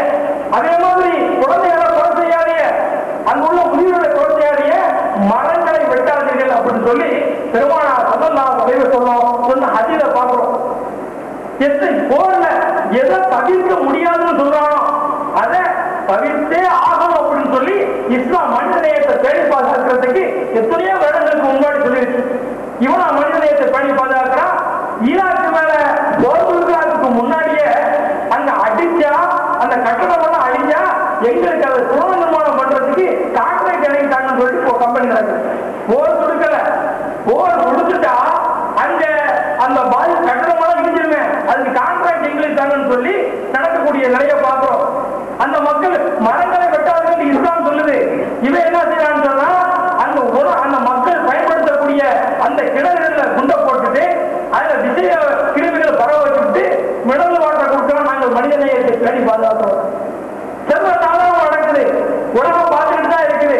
அதே மாதிரி குழந்தைகளை கொலை செய்யாதீங்க, அங்குள்ள முதியோர்களை கொலை செய்யாதீங்க, மரங்களை வெட்டாதீர்கள் அப்படின்னு சொல்லி பெருமானார் ஸல்லல்லாஹு அலைஹி வஸல்லம் சொன்ன ஹதீஸை பார்க்கிறோம். போர்ல எதை தவிர்க்க முடியாதுன்னு சொல்றானோ அதை தவிர்த்தே ஆகணும் அப்படின்னு சொல்லி இஸ்லாம் மனித நேயத்தை பேணி பாதுகாக்கிறதுக்கு எத்தனையோ வருடங்களுக்கு முன்னாடி சொல்லிருக்கு. இவனா மனித நேயத்தை பேணி பாதுகாக்கிறான். ஈராக்கு மேல போர் கொடுக்கிறதுக்கு முன்னாடியே அங்க அடிச்சா அந்த கட்டணம் எல்லாம் அடிச்சா எங்களுக்கு அதை சுரங்க நிர்மாணம் பண்றதுக்கு கான்ட்ராக்ட் இணைந்தாங்கன்னு சொல்லிட்டு கம்பெனி நடக்குது. போர் கொடுக்கல, போர் கொடுத்துட்டா அங்க அந்த பாதி கட்டணம் எல்லாம் இடிஞ்சிருமே, அதுக்கு கான்ட்ராக்ட் எங்களுக்கு தாங்கன்னு சொல்லி நடக்கக்கூடிய நிலைய பார்க்கிறோம். அந்த மக்கள் மரங்களை வெட்டாதீர்கள் இஸ்லாம் சொல்லுது. இவன் என்ன செய்யறான்னு சொன்னா அந்த மக்கள் பயன்படுத்தக்கூடிய அந்த கிணறுகள்ல குண்டை போட்டுட்டு அதுல விஷய கிருமிகளை பரவ வச்சுட்டு மினரல் வாட்டர் கொடுக்கிறோம். நாங்கள் மனித நேயத்தை பேணி பாதுகாக்கிறோம். செல்வ சாதாரணம் நடக்குது, உலகம் பார்த்துட்டு தான் இருக்குது.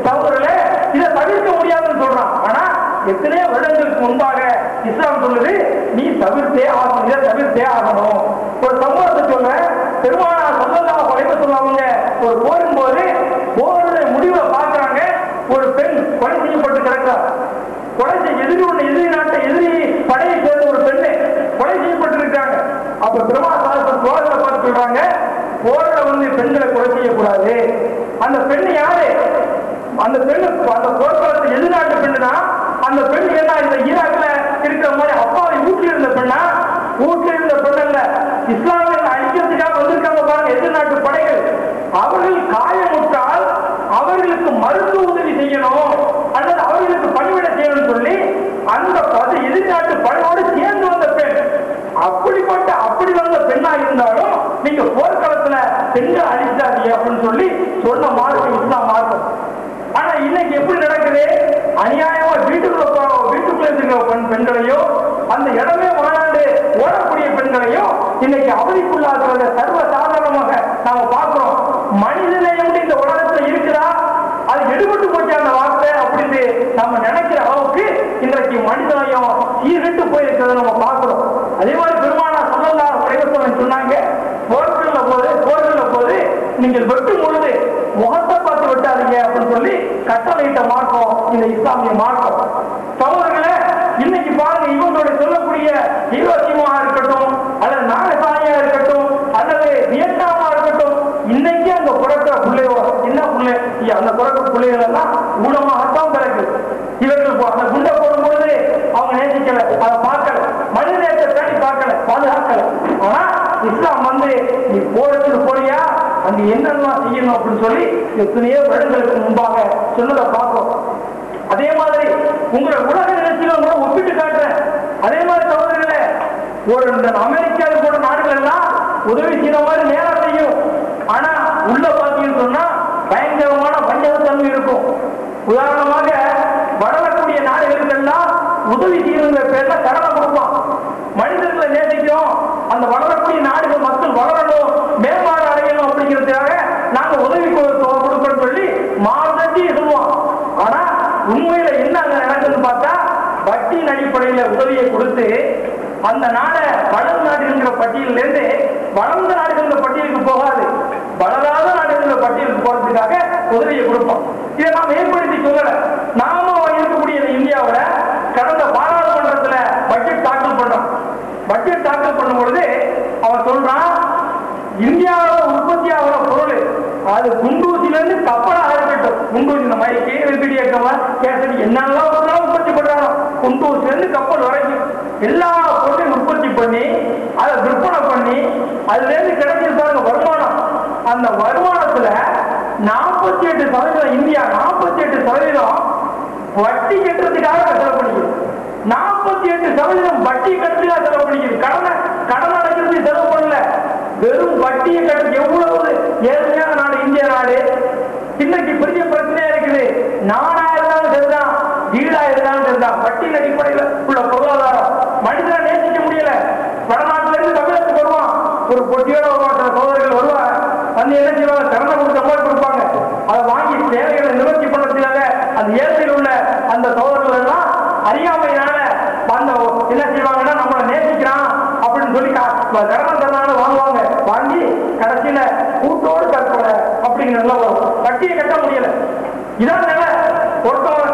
சகோதரர்களே, இதை தவிர்க்க முடியாதுன்னு சொல்றான். ஆனா எத்தனையோ வருடங்களுக்கு முன்பாக இஸ்லாம் சொல்லுது, நீ தவிர்த்தே ஆகணும், இதை தவிர்த்தே ஆகணும். ஒரு சம்பவத்தை சொல்ல, பெருமானார் ஸல்லல்லாஹு அலைஹி வஸல்லம் ஒரு போரின் போது போருடைய முடிவை பார்க்கிறாங்க. ஒரு பெண் கொலை செய்யப்பட்டு கிடக்கிறார். கொலை செய்ய எதிரி நாட்டை எதிரி படையை சேர்ந்த ஒரு பெண்ணை கொலை செய்யப்பட்டு இருக்காங்க. அப்ப பெருமானார் போர்களை பார்த்து சொல்றாங்க, போர்ல பெண்களை கொலை செய்யக்கூடாது. அந்த பெண் யாரு? அந்த பெண்ணு அந்த போர்க்களத்தை எதிர்நாட்டு பெண்ணுனா அந்த பெண் என்ன இந்த ஈராக்ல இருக்கிற மாதிரி அப்பாவை வீட்டில் இருந்த பெண்ணா? வீட்டில் இருந்த பெண் அல்ல, இஸ்லாமியர்கள் அழிக்கிறதுக்காக வந்திருக்காங்க பாருங்க எதிர்நாட்டு படைகள். அவர்கள் காயமுற்றால் அவர்களுக்கு மருத்துவ உதவி செய்யணும் அல்லது அவர்களுக்கு பணிவிட செய்யணும்னு சொல்லி அந்த எதிர்நாட்டு படையோடு சேர்ந்து வந்த பெண். அப்படி வந்த பெண்ணா இருந்தாலும் நீங்க போர்க்களத்துல பெண்கள் அழிச்சாதீங்க அப்படின்னு சொல்லி சொன்ன மார்க்கம் இஸ்லாம் மார்க்கம். ஆனா இன்னைக்கு எப்படி நடக்குது? அநியாயமா வீட்டுக்குள்ள இருக்கிற பெண்களையோ அந்த இடமே வாழாண்டு ஓடக்கூடிய பெண்களையோ இன்னைக்கு அவதிக்குள்ளாகிறத சர்வ சாதாரணமாக நாம பார்க்கிறோம். மனிதநேயம் இந்த உலகத்துல இருக்குதா? அது எடுபட்டு போச்சு அந்த வார்த்தை அப்படின்னு நம்ம நினைக்கிற அளவுக்கு இன்றைக்கு மனிதநேயம் சீர்கெட்டு போயிருக்கிறத நம்ம பார்க்கிறோம். அதே மாதிரி பெருமானார் ஸல்லல்லாஹு அலைஹி வஸல்லம் சொன்னாங்க, போர்கள்ல போது நீங்கள் வெட்டும் பொழுது முகத்தை பார்த்து வெட்டாதீங்க அப்படின்னு சொல்லி கட்டளையிட்ட மார்க்கம் இந்த இஸ்லாமிய மார்க்கம். சகோதரர்களே, இன்னைக்கு பாருங்க, இவங்களுடைய சொல்லக்கூடிய ஈரோசியமா இருக்கட்டும் அல்லது நாகசானியா இருக்கட்டும் அல்லது வியட்நாமா இருக்கட்டும், இன்னைக்கு அங்க பிறக்கிற பிள்ளையோ என்ன பிள்ளை அந்த பிறக்கிற பிள்ளைகள் எல்லாம் ஊனமாகத்தான் பிறகு. இவர்கள் அந்த குண்டை போடும் பொழுது அவங்க நேசிக்கல, அதை பார்க்கல, மனித நேயத்தை பேணி பார்க்கல, பாதுகாக்கல. ஆனா இஸ்லாம் நீ போறதுக்கு போறியா அங்க என்னெல்லாம் செய்யணும் அப்படின்னு சொல்லி எத்தனையோ வருடங்களுக்கு முன்பாக சொன்னதை பார்ப்போம். அதே மாதிரி உங்களை உலக நிகழ்ச்சிகளை கூட ஒப்பிட்டு காட்டுறேன். அதே மாதிரி சகோதரர்களே, ஒரு அமெரிக்காவில் போன்ற நாடுகள் எல்லாம் உதவி செய்யற மாதிரி நேரம் செய்யும். ஆனா உள்ள பாத்தீங்கன்னு சொன்னா பயங்கரமான பஞ்சகத்தன்மை இருக்கும். உதாரணமாக வளரக்கூடிய நாடுகளுக்கெல்லாம் உதவி செய்யற பேர்ல கடனை கொடுப்பான். மனிதர்களை நேசிக்கிறோம், அந்த வளரக்கூடிய நாடுகள் மக்கள் வளரணும், மேம்பாடு அடையணும் அப்படிங்கிறதுக்காக நாங்க உதவி கொடுக்கணும்னு சொல்லி மாதட்டி சொல்லுவோம். ஆனா உண்மையில என்ன அங்க நடக்குதுன்னு பார்த்தா வட்டியின் அடிப்படையில உதவியை கொடுத்து அந்த நாடை வளர்ந்த நாடுகிற பட்டியலில் இருந்து வளர்ந்த நாடுகிற பட்டியலுக்கு போகாது, வளராத நாடுகிற பட்டியலுக்கு போறதுக்காக உதவியை கொடுப்போம். இதை நாம் ஏற்படுத்தி சொல்லல. நாம இருக்கக்கூடிய இந்தியாவோட கடந்த பாராளுமன்றத்துல பட்ஜெட் தாக்கல் பண்றோம். பட்ஜெட் தாக்கல் பண்ணும் பொழுது அவன் சொல்றான், இந்தியாவோட உற்பத்தி ஆகிற பொருள் அது குண்டூசில இருந்து கப்பலாக இருக்கட்டும், குண்டூசி இந்த மாதிரி கேசரி என்னெல்லாம் உற்பத்தி பண்றாங்க, குண்டூசில இருந்து கப்பல் வரைக்கும் எல்லா பொருளையும் உற்பத்தி பண்ணி அதை விற்பனை பண்ணி அதுல இருந்து கிடைச்சிருப்பாங்க வருமானம். அந்த வருமானத்துல 48% இந்தியா 48% வட்டி கட்டுறதுக்காக செலவு பண்ணிக்குது. 48% வட்டி கட்டுறதுக்காக செலவு பண்ணிக்குது. கடன் அடைக்கிறது செலவு பண்ணல, வெறும் வட்டியை கட்டு. எவ்வளவு ஏழ்மையான நாடு இந்திய நாடு. இன்னைக்கு பெரிய பிரச்சனையா இருக்குது. நாடா இருந்தாலும் சரிதான், வீடா இருந்தாலும் சரிதான், வட்டியின் அடிப்படையில் உள்ள பொருளாதாரம் மனிதனை நேசிக்க முடியல. வடநாட்டில இருந்து தமிழகத்துக்கு வருவான், ஒரு பொட்டியோட வருவான், சில சோதரர்கள் வருவாங்க, வந்து என்ன செய்வாங்க, ஏதாவது திறந்த கொடுத்த மாதிரி கொடுப்பாங்க. அதை வாங்கி தேவைகளை நிவர்த்தி பண்றதுக்காக அந்த ஏழையில் உள்ள அந்த சோதரர்கள் எல்லாம் அறியாமையினால அந்த என்ன செய்வாங்கன்னா நம்மளை நேசிக்கிறான் அப்படின்னு சொல்லி கரணம் தரனால வாங்குவாங்க. வாங்கி கடைசியில கூட்டோடு தற்கொலை அப்படிங்கிறதுல வட்டியை கட்ட முடியல. இதான் நிலை. ஒருத்தவங்க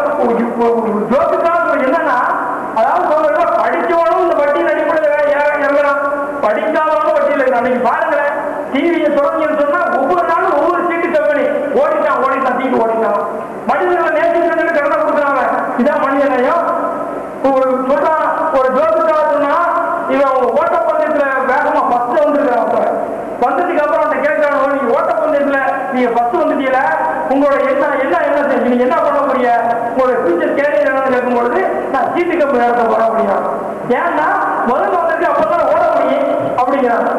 ஜோக்குக்காக என்னன்னா, அதாவது சொல்ற படிச்சவனும் இந்த வட்டியின் அடிப்படையில் இறங்குறான், படிக்காதவனும் வட்டியில் இருக்கு. அன்னைக்கு பாருங்களேன், டிவியை தொடங்கின்னு சொன்னா ஒவ்வொரு நாளும் ஒவ்வொரு சீட்டு கம்பெனி ஓடிட்டான் சீட்டு ஓடிட்டான். மனிதர்களை நேசிக்கிறது கடன் கொடுக்குறாங்க. இதான் மனித நேயம். சொல்றான் ஒரு ஜோக்குக்காக சொன்னா, இவன் ஓட்டப்பந்தயத்துல வேகமா ஃபர்ஸ்ட் வந்துருக்கான். வந்ததுக்கு அப்புறம் அந்த கேட்கறாங்க, நீங்க ஓட்டப்பந்தயத்துல நீங்க ஃபர்ஸ்ட் வந்துட்டீல, உங்களோட என்ன செஞ்சு நீங்க என்ன பண்ண முடிய, உங்களோட ஃபியூச்சர் கேரியர் என்னன்னு கேட்கும் பொழுது நான் சீட்டு கம்பெனி இடத்த போட முடியும். ஏன்னா முதல்ல வந்துட்டு அப்பதான் ஓட முடியும் அப்படிங்கிறாங்க.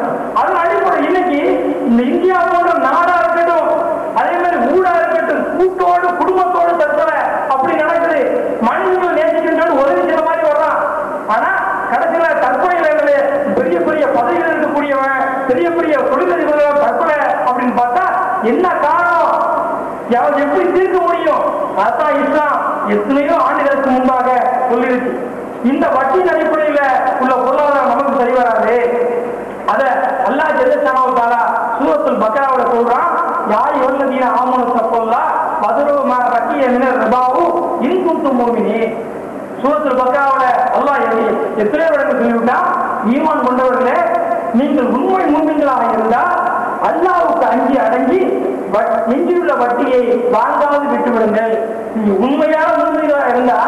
அதன் அடிப்படை இன்னைக்கு இந்த இந்தியாவோட நாடா இருக்கட்டும், அதே மாதிரி ஊடா இருக்கட்டும், கூட்டோடு குடும்பத்தோடு தற்கொலை அப்படி நடக்குது. மனிதர்கள் நேசிக்கின்ற உதவி செய்யற மாதிரி வர்றான். ஆனா கடைசியில தற்கொலையில பெரிய பெரிய பதவியில் இருக்கக்கூடியவன், பெரிய பெரிய தொழிலதிபர்கள் தற்கொலை அப்படின்னு பார்த்தா என்ன காரணம், எப்படி தீர்க்க முடியும்? அதான் இஸ்லாம் எத்தனையோ ஆண்டுகளுக்கு முன்பாக சொல்லிருக்கு. இந்த வட்டியின் அடிப்படையில உள்ள பொருளாதாரம் நமக்கு சரி வராது. அத அல்லாஹ் ஜல்ல ஷானஹு தஆலா சூரத்துல் பக்ராவுல சொல்றான், யாய் வல்லதீன ஆமனு தக்குல்லா வதரு மா பக்கிய மினர் ரிபாவு இன் குன்தும் முஃமினீன். சூரத்துல் பக்ராவுல அல்லாஹ் எத்தனை இடத்துல சொல்லிவிட்டா, ஈமான் கொண்டவர்களே, நீங்கள் உண்மை முஃமின்களாக இருந்தால் அல்லாஹ்வுக்கு அஞ்சி அடங்கி எஞ்சியுள்ள வட்டியை வாங்காமல் விட்டுவிடுங்கள். நீங்க உண்மையான முன்மீனாக இருந்தா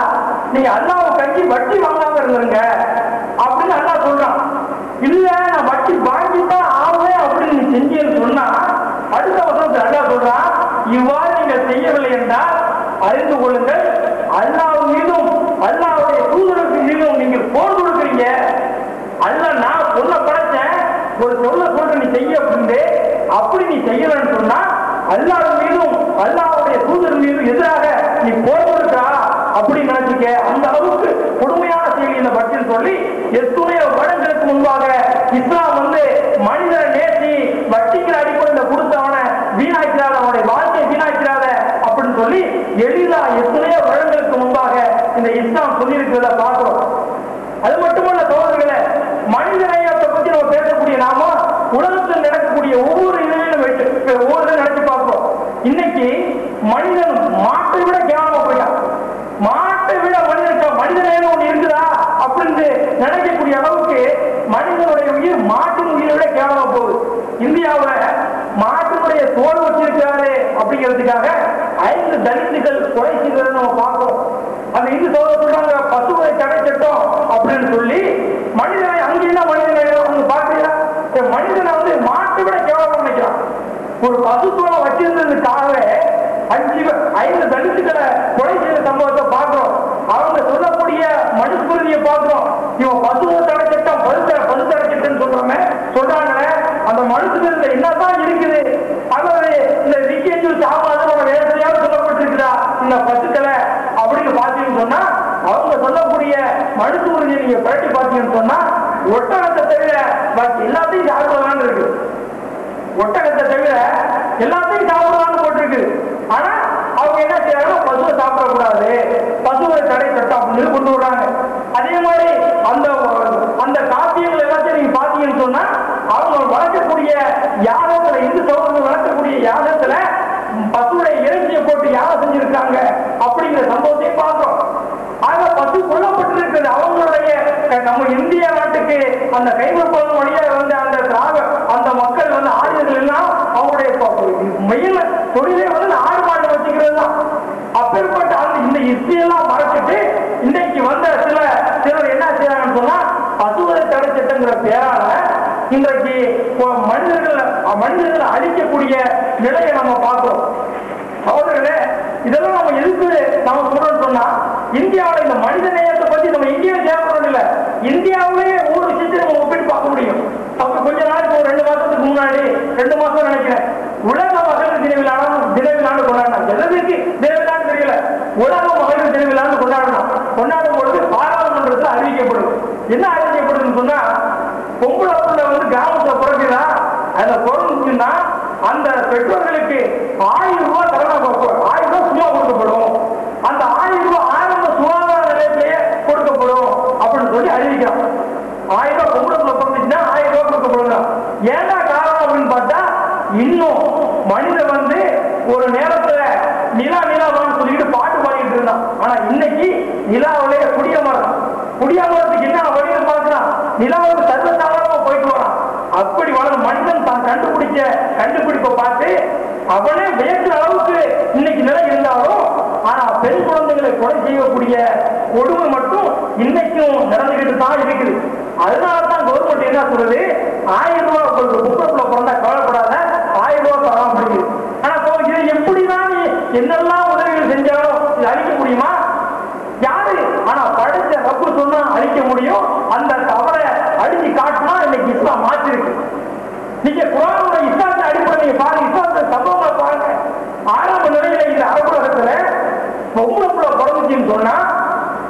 நீங்க அல்லாஹ்வுக்கு அஞ்சி வட்டி வாங்காம இருந்துருங்க அப்படின்னு அல்லாஹ் சொல்றான். இல்ல நான் வட்டி வாங்கித்தான் ஆவேன் அப்படின்னு நீ செஞ்சேன்னு சொன்னா அடுத்த வசனத்தில் அல்லாஹ் சொல்றான், இவ்வாறு நீங்கள் செய்யவில்லை என்றால் அறிந்து கொள்ளுங்கள், அல்லாஹ் மீதும் அல்லாஹ்வுடைய தூதருக்கு மீதும் நீங்கள் போர் கொடுக்குறீங்க. அல்லாஹ் நான் சொல்ல படைச்சேன், ஒரு சொல்ல நீ செய்ய அப்படின்னு அப்படி நீ செய்யலன்னு சொன்னா அல்லாஹ் மீதும் அல்லாஹ்வுடைய தூதர் மீதும் எதிராக நீ போர் கொடுக்கா அப்படின்னு நினைச்சுக்க. அந்த அளவுக்கு கொடுமையான செய்தி இந்த பட்டியல் சொல்லி எத்தனையோ வருடங்களுக்கு முன்பாக இஸ்லாம் மனிதரை நேசி வட்டிக்கிற அடிப்படையில் கொடுத்தவனை வீணாக்கிறாத, அவனுடைய வாழ்க்கையை வீணாக்கிறாத அப்படின்னு சொல்லி எளிதா எத்தனையோ வருடங்களுக்கு முன்பாக இந்த இஸ்லாம் சொல்லி இருக்கிறத பார்க்கிறோம். அது மட்டுமல்ல சோதரர்களே, மனித நேயத்தை பற்றி நம்ம பேசக்கூடிய நாம உலகத்தில் நடக்கக்கூடிய ஒவ்வொரு இதையும் ஒவ்வொரு நடத்தி பார்க்கிறோம். இன்னைக்கு மனிதன் மாட்டை விட கேவலமா போயிட்டான். மாட்டை விட மனித நேயம் ஒண்ணு இருக்குதா அப்படின்னு நினைக்கக்கூடிய அளவுக்கு மனிதனுடைய உயிர் மாட்டின் உயிரை விட கேவலமா போகுது. இந்தியாவுல மாட்டினுடைய தோல் வச்சிருக்காரு அப்படிங்கிறதுக்காக 5 தலித்துகள் கொலை செய்வதை நம்ம பார்க்கிறோம். அந்த இந்து சோதனை சொல்றாங்க பசுவை தடை சட்டம் அப்படின்னு சொல்லி மனிதனை அங்கேயும் மனிதனை பாக்குறீங்களா? மனிதனை மாட்டை விட கேவலம் நினைக்கிறான். ஒரு பசுத்தோலை வச்சிருந்ததுக்காகவே 5 தலித்துக்களை கொலை செய்த சம்பவத்தை பார்க்கிறோம். அவங்க சொல்லக்கூடிய மனுஸ்மிருதியை பார்க்கிறோம். இவன் பசுவை தடை சட்டம் பசு தடை சட்டம் சொல்றாங்களே, அந்த மனுஸ்மிருதியில என்னதான் இருக்குது? அல்லது இந்த விக்கெட்டு சாப்பாடு வேலையாவது சொல்லப்பட்டிருக்குதா இந்த பசுக்களை அப்படின்னு பார்த்தீங்கன்னு சொன்னா, அவங்க சொல்லக்கூடிய மனுஸ்மிருதியை நீங்க புரட்டி பார்த்தீங்கன்னு சொன்னா, ஒட்டகத்தை தவிர பாக்கி எல்லாத்தையும் சாப்பிடலான்னு இருக்கு. ஒட்டகத்தை தவிர எல்லாத்தையும் சாப்பிடலான்னு போட்டிருக்கு. ஆனா அவங்க என்ன செய்யறாங்கன்னா பசுவை சாப்பிடக்கூடாது, பசுவை தடை சட்டம் அப்படின்னு கொண்டு வர்றாங்க. அதே மாதிரி அந்த காப்பியங்கள் எல்லாத்தையும் நீங்க பாத்தீங்கன்னு சொன்னா, அவங்க வளர்க்கக்கூடிய யாகத்துல, இந்து சகோதரர்கள் வளர்க்கக்கூடிய யாகத்துல பசுடைய இறைச்சியை போட்டு யாகம் செஞ்சிருக்காங்க அப்படிங்கிற சம்பவத்தை பார்க்கிறோம். ஆக பசு கொல்லப்பட்டிருக்கிறது. அவங்களுடைய நம்ம இந்திய நாட்டுக்கு அந்த கைவிப்பதன் வழியாக அந்த மக்கள் ஆயுதங்கள் எல்லாம் அவங்களுடைய மெயின் தொழிலே ஆடு மாடு வச்சுக்கிறது தான். அப்பேற்பட்ட இந்த இசையெல்லாம் மறைச்சிட்டு இன்னைக்கு சிலர் என்ன செய்யறாங்கன்னு சொன்னா, பசுவதை தடை சட்டங்கிற பேரால இன்றைக்கு மனிதர்களை அழிக்கக்கூடிய நிலையை நம்ம பார்க்கிறோம். சகோதரர்களே, இதெல்லாம் நம்ம எதுக்கு நம்ம சொல்றோம்னு சொன்னா, இந்தியாவில் இந்த மனித நேயத்தை பத்தி நம்ம இந்தியாவில் தேவைப்படுறது இல்லை. இந்தியாவிலேயே ஒவ்வொரு விஷயத்தையும் நம்ம ஒப்பிட்டு பார்க்க முடியும். அப்ப கொஞ்ச நாளைக்கு ஒரு 2 மாசத்துக்கு முன்னாடி 2 மாசம் நினைக்கிறேன், உலக மகளிர் தினவிழான்னு கொண்டாடினாங்க. எதற்கு தினவிழான்னு தெரியல, உலக மகளிர் தினவிழான்னு கொண்டாடும் பொழுது பாராளுமன்றத்தில் அறிவிக்கப்படுது. என்ன அறிவிக்கப்படுதுன்னு சொன்னா, பொம்பளை கிராமத்துல பிறகுதான் அதுல பிறந்துச்சுன்னா அந்த பெற்றோர்களுக்கு 1000 ரூபாய் தரணும், 1000 ரூபாய் சும்மா கொடுக்கப்படும், அந்த 1000 ரூபாய் ஆரம்ப சுகாதார நிலையத்திலேயே கொடுக்கப்படும் அப்படின்னு சொல்லி அறிவிக்கிறான். 1000 ரூபாய் பொம்பளை பிறந்துச்சுன்னா 1000 ரூபாய் கொடுக்கப்படுங்க. ஏன்னா காரணம் அப்படின்னு பார்த்தா, இன்னும் மனிதன் வந்து ஒரு நேரத்துல நிலாவான்னு சொல்லிட்டு பாட்டு பாடிட்டு இருந்தான். ஆனா இன்னைக்கு நிலாவிலே குடியமரத்துக்கு என்ன வழியை பார்க்கலாம், நிலாவுக்கு சர்வசாதாரணமா போயிட்டு வரான். அப்படி வளரும் மனிதன் தான் கண்டுபிடிப்பை பார்த்து அவனே வியக்கிற அளவுக்கு இன்னைக்கு நிலை இருந்தாலும், ஆனா பெண் குழந்தைகளை கொலை செய்யக்கூடிய கொடுமை மட்டும் இன்னைக்கும் நடந்துகிட்டு தான் இருக்குது. அதனாலதான் கவர்மெண்ட் என்ன சொல்றது, 1000 ரூபாய் குப்பைக்குள்ள பிறந்தா கவலைப்படாத, 1000 ரூபாய் தரலாம் அப்படிங்குது. ஆனா இதை எப்படிதான் நீ என்னெல்லாம் உதவிகள் செஞ்சாலும் இது அழிக்க முடியுமா? யாரு? ஆனா படிச்ச ரப்பு சொன்னா அழிக்க முடியும். அந்த தவறை அடிச்சு காட்டினா இன்னைக்கு இஸ்லாம் மாற்றிருக்கு. நீங்க குர்ஆனோட இஸ்லாத்தை அடிப்படை நீங்க பாருங்க, இஸ்லாத்தை சம்பவங்களை பாருங்க. ஆரம்ப நிலையில இந்த அரபுலகத்துல பொம்பளை பிறந்துச்சுன்னு சொன்னா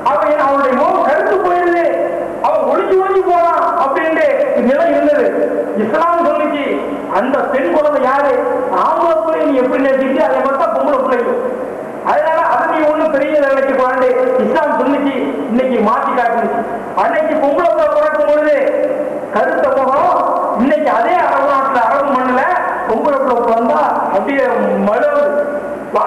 அவனுடைய முகம் கருத்து போயிருது, அவன் ஒளிஞ்சு போறான் அப்படின்ட்டு நிலை இருந்தது. இஸ்லாம் சொல்லிச்சு அந்த பெண் குழந்தை யாரு, ஆம்பளை பிள்ளை நீ எப்படி நினைச்சிட்டு அதை மட்டும் பொம்பளை பிள்ளைங்க. அதனால அதை நீ ஒண்ணு பெரிய நிலைக்கு கொண்டு இஸ்லாம் சொல்லிச்சு, இன்னைக்கு மாற்றி காட்டுச்சு. அன்னைக்கு பொம்பளை பிள்ளை பிறக்கும் பொழுது கருத்த முகம், இன்னைக்கு அதே அரபு நாட்டுல அரபு மண்ணுல பொம்பளை பிள்ளை பிறந்தா அப்படியே மழுவுது.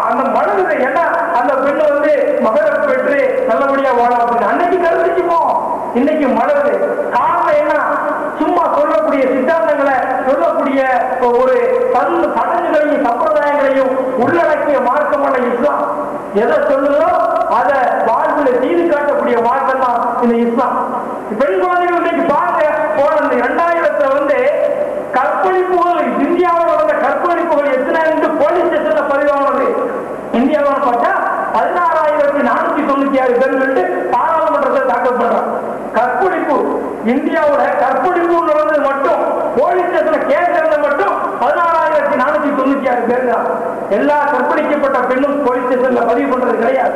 அந்த மழுவுது ஏன்னா அந்த பெண்ணு வந்து மகரத்தை பெற்று நல்லபடியா வாழ அப்படின்னு அன்னைக்கு கருத்துச்சுப்போம், இன்னைக்கு மழுவுது. காரணம் என்ன? சும்மா சொல்லக்கூடிய சித்தாந்தங்களை சொல்லக்கூடிய ஒரு சடங்குகளையும் சம்பிரதாயங்களையும் உள்ளடக்கிய மார்க்கமான இஸ்லாம். எதை சொல்லுதோ அதை வாழ்வில் செய்து காட்டக்கூடிய மார்க்கம் தான் இந்த இஸ்லாம். பெண் குழந்தைகள் இன்னைக்கு பார்க்க போன 2000 வந்து கற்பழிப்புகள், இந்தியாவில் நடந்த கற்பழிப்புகள் எத்தனை போலீஸ் ஸ்டேஷன்ல பதிவானது. இந்தியாவில் பார்த்தா 16,496 பேர் சொல்லிட்டு பாராளுமன்றத்தை தாக்கல் பண்றாங்க. கற்பழிப்பு இந்தியாவோட கற்பழிப்பு நடந்தது மட்டும் போலீஸ் ஸ்டேஷன்ல கேஸ் இருந்தது மட்டும் 16,496 பேர் தான். எல்லா கற்பழிக்கப்பட்ட பெண்ணும் போலீஸ் ஸ்டேஷன்ல பதிவு பண்றது கிடையாது.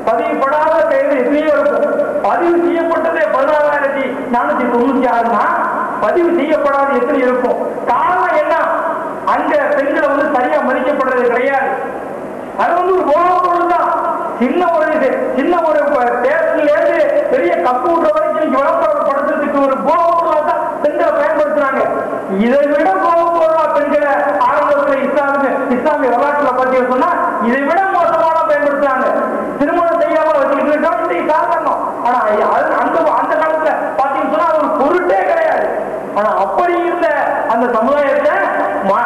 பதிவுப்படாத கைது எத்தனையோ இருக்கும். பதிவு செய்யப்பட்டதே 16,496னா பதிவு செய்யப்படாத எத்தனை இருக்கும்? காரணம் என்ன? அங்க பெண்களை வந்து சரியா மதிக்கப்படுறது கிடையாது. அது வந்து ஒரு போனப் பொருள் தான். சின்ன ஒரு தேர்தல இருந்து பெரிய கம்ப்யூட்டர் வரைக்கும் விளம்பரப்படுத்துறதுக்கு ஒரு போனப் பொருளா தான் பெண்களை பயன்படுத்துறாங்க. இதை விட போனப் பொருளா பெண்களை ஆரம்பத்தில் இஸ்லாமிய வரலாற்றுல பத்தி சொன்னா இதை விட மோசமான பயன்படுத்துறாங்க. திருமணம் செய்யாம வச்சுக்கிட்டு இருக்கோம் காரணம். ஆனா அந்த காலத்துல பாத்தீங்கன்னு சொன்னா ஒரு பொருட்டே கிடையாது. ஆனா அப்படி இருந்த அந்த சமுதாயத்தை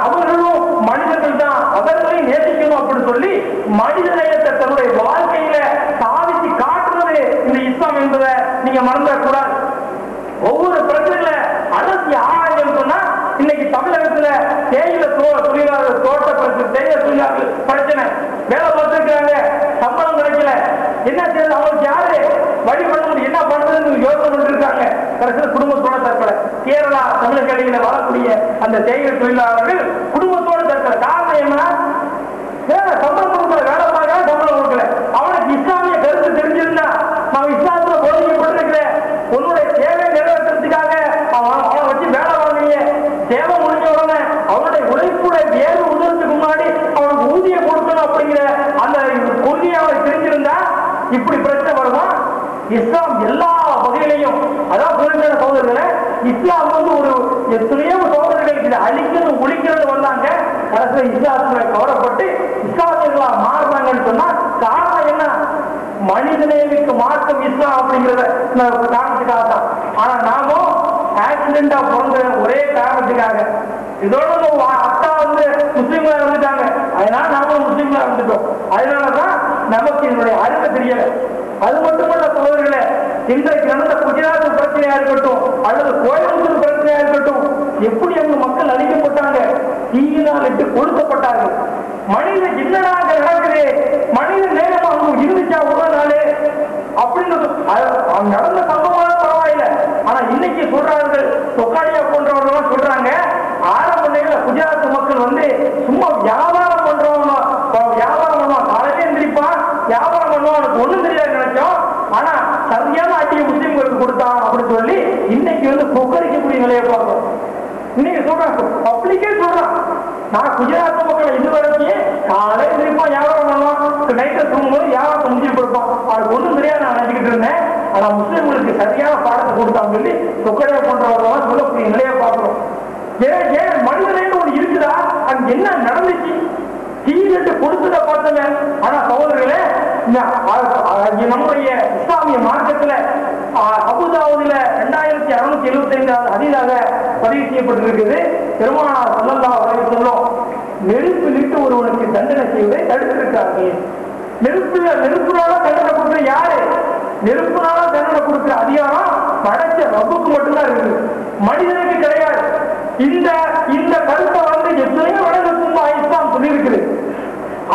அவர்களும் மனிதர்கள் தான், அவர்களையும் நேசிக்கணும் அப்படின்னு சொல்லி மனித நேயத்தை தன்னுடைய வாழ்க்கையில சாதிச்சு காட்டுறது இந்த இஸ்லாம் என்பதை நீங்க மறந்துடக்கூடாது. ஒவ்வொரு பிரச்சனையில அலசி ஆராய்ச்சி சொன்னா இன்னைக்கு தமிழகத்துல தேயிலை தொழிலாளர் தோட்ட பிரச்சனை, தேயிலை தொழிலாளர்கள் பிரச்சனை, வேலை பார்த்துருக்காங்க, சம்பளம் கிடைக்கல, என்ன செய்யறது, அவங்களுக்கு யாரு வழி பண்ண முடியும், என்ன பண்றதுன்னு யோசனை பண்ணிட்டு இருக்காங்க. கடைசியில் குடும்பத்தோட தற்கொலை. கேரளா தமிழகடியில வரக்கூடிய அந்த தேயிலை தொழிலாளர்கள் குடும்பத்தோட தற்கொலை. காரணம் என்ன? சம்பளம் கொடுக்கல, வேலை பார்க்க சம்பளம் கொடுக்கல. அவனுக்கு இஸ்லாமிய கருத்து தெரிஞ்சிருந்தா, நான் இஸ்லாத்துல போதிக்கப்பட்டிருக்கிறேன், உன்னுடைய தேவை நிறைவேற்றுறதுக்காக அவனை வச்சு வேலை வாங்கிய தேவை முடிஞ்ச உடனே அவனுடைய உழைப்புடைய வேறு உதவத்துக்கு முன்னாடி அவனுக்கு ஊதியம் கொடுக்கணும் அப்படிங்கிற அந்த கொள்கையை அவனுக்கு தெரிஞ்சிருந்தா இப்படி பிரச்சனை வருமா? இஸ்லாம் எல்லா வகையிலையும், அதான் புரிஞ்சான சகோதரர்களை, இஸ்லாம் வந்து ஒரு எத்தனையோ சகோதரர்களுக்கு இதை அழிக்கிறது ஒழிக்கிறது வந்தாங்க. கடைசியில் இஸ்லாத்துல கவரப்பட்டு இஸ்லாமியர்களா மாறுறாங்கன்னு சொன்னா காரணம் என்ன? மனிதநேயத்துக்கு மாற்றம் இஸ்லாம் அப்படிங்கிறத காரணத்துக்காக தான். ஆனா நாமும் ஆக்சிடென்டா பிறந்த ஒரே காரணத்துக்காக இதோட அத்தா வந்து முஸ்லீம்களா இருந்துட்டாங்க, அதனால நாமும் முஸ்லீம்களா இருந்துட்டோம். அதனாலதான் நமக்கு இதனுடைய அருமை தெரியல. அது மட்டுமல்ல சகோதரர்களே, இன்றைக்கு நடந்த குஜராத் பிரச்சனையா இருக்கட்டும் அல்லது கோயம்புத்தூர் பிரச்சனையா இருக்கட்டும், எப்படி அவங்க மக்கள் அழிக்கப்பட்டாங்க, தீயினால் இட்டு கொளுத்தப்பட்டார்கள். மனித என்னடா நடக்குது, மனித நேரம் அவங்க இருந்துச்சா ஒரு நாள் அப்படின்னு நடந்த சம்பவம் பரவாயில்லை. ஆனா இன்னைக்கு சொல்றார்கள், தொக்காடியா போன்றவர்கள் சொல்றாங்க, ஆரம்ப நிலையில குஜராத் மக்கள் வந்து சும்மா வியாபாரம் பண்றவங்க, வியாபாரம் பண்ணுவான், காலையிலே எந்திரிப்பான், வியாபாரம் பண்ணுவான், அவனுக்கு ஒண்ணும் தெரியாது நினைச்சோம். ஆனா சரியான ஆட்சியை முஸ்லீம்களுக்கு கொடுத்தான் அப்படின்னு சொல்லி இன்னைக்கு வந்து கொக்கரிக்கக்கூடிய நிலையை பார்க்கிறோம். இன்னைக்கு சொல்றான், பப்ளிக்கே சொல்றான், நான் குஜராத் மக்களை இதுவரைக்கும் காலை திருப்பா வியாபாரம் பண்ணலாம், நைட்டை தூங்கும்போது வியாபாரத்தை முடிஞ்சு கொடுப்போம், அவருக்கு ஒன்றும் தெரியாது நான் நினைச்சுக்கிட்டு இருந்தேன். ஆனா முஸ்லிம்களுக்கு சரியான பாடத்தை கொடுத்தான்னு சொல்லி தொக்கடையை போன்றவர்களெல்லாம் சொல்லக்கூடிய நிலையை பார்க்கிறோம். ஏன் மனிதனேன்னு ஒண்ணு இருக்குதா, அங்க என்ன நடந்துச்சு, தீவிரத்தை கொடுத்ததை பார்த்தங்க. ஆனா சகோதரர்களே, நம்முடைய இஸ்லாமிய மார்க்கத்துல அபுதாவுல 2675 ஹதீஸாக பதிவு செய்யப்பட்டிருக்குது. பெருமானார் ஸல்லல்லாஹு அலைஹி வஸல்லம் நெருப்பிலிட்டு ஒருவனுக்கு தண்டனை செய்வதை தடுத்திருக்கிறார்கள். நெருப்புனால தண்டனை கொடுக்கிற யாரு? நெருப்புனால தண்டனை கொடுக்கிற அதிகாரம் படைச்ச ரப்புக்கு மட்டும்தான் இருக்குது, மனிதனுக்கு கிடையாது. இந்த கருத்தை எத்தனையோ வருடங்களுக்கு முன்பு இஸ்லாம் சொல்லியிருக்குது.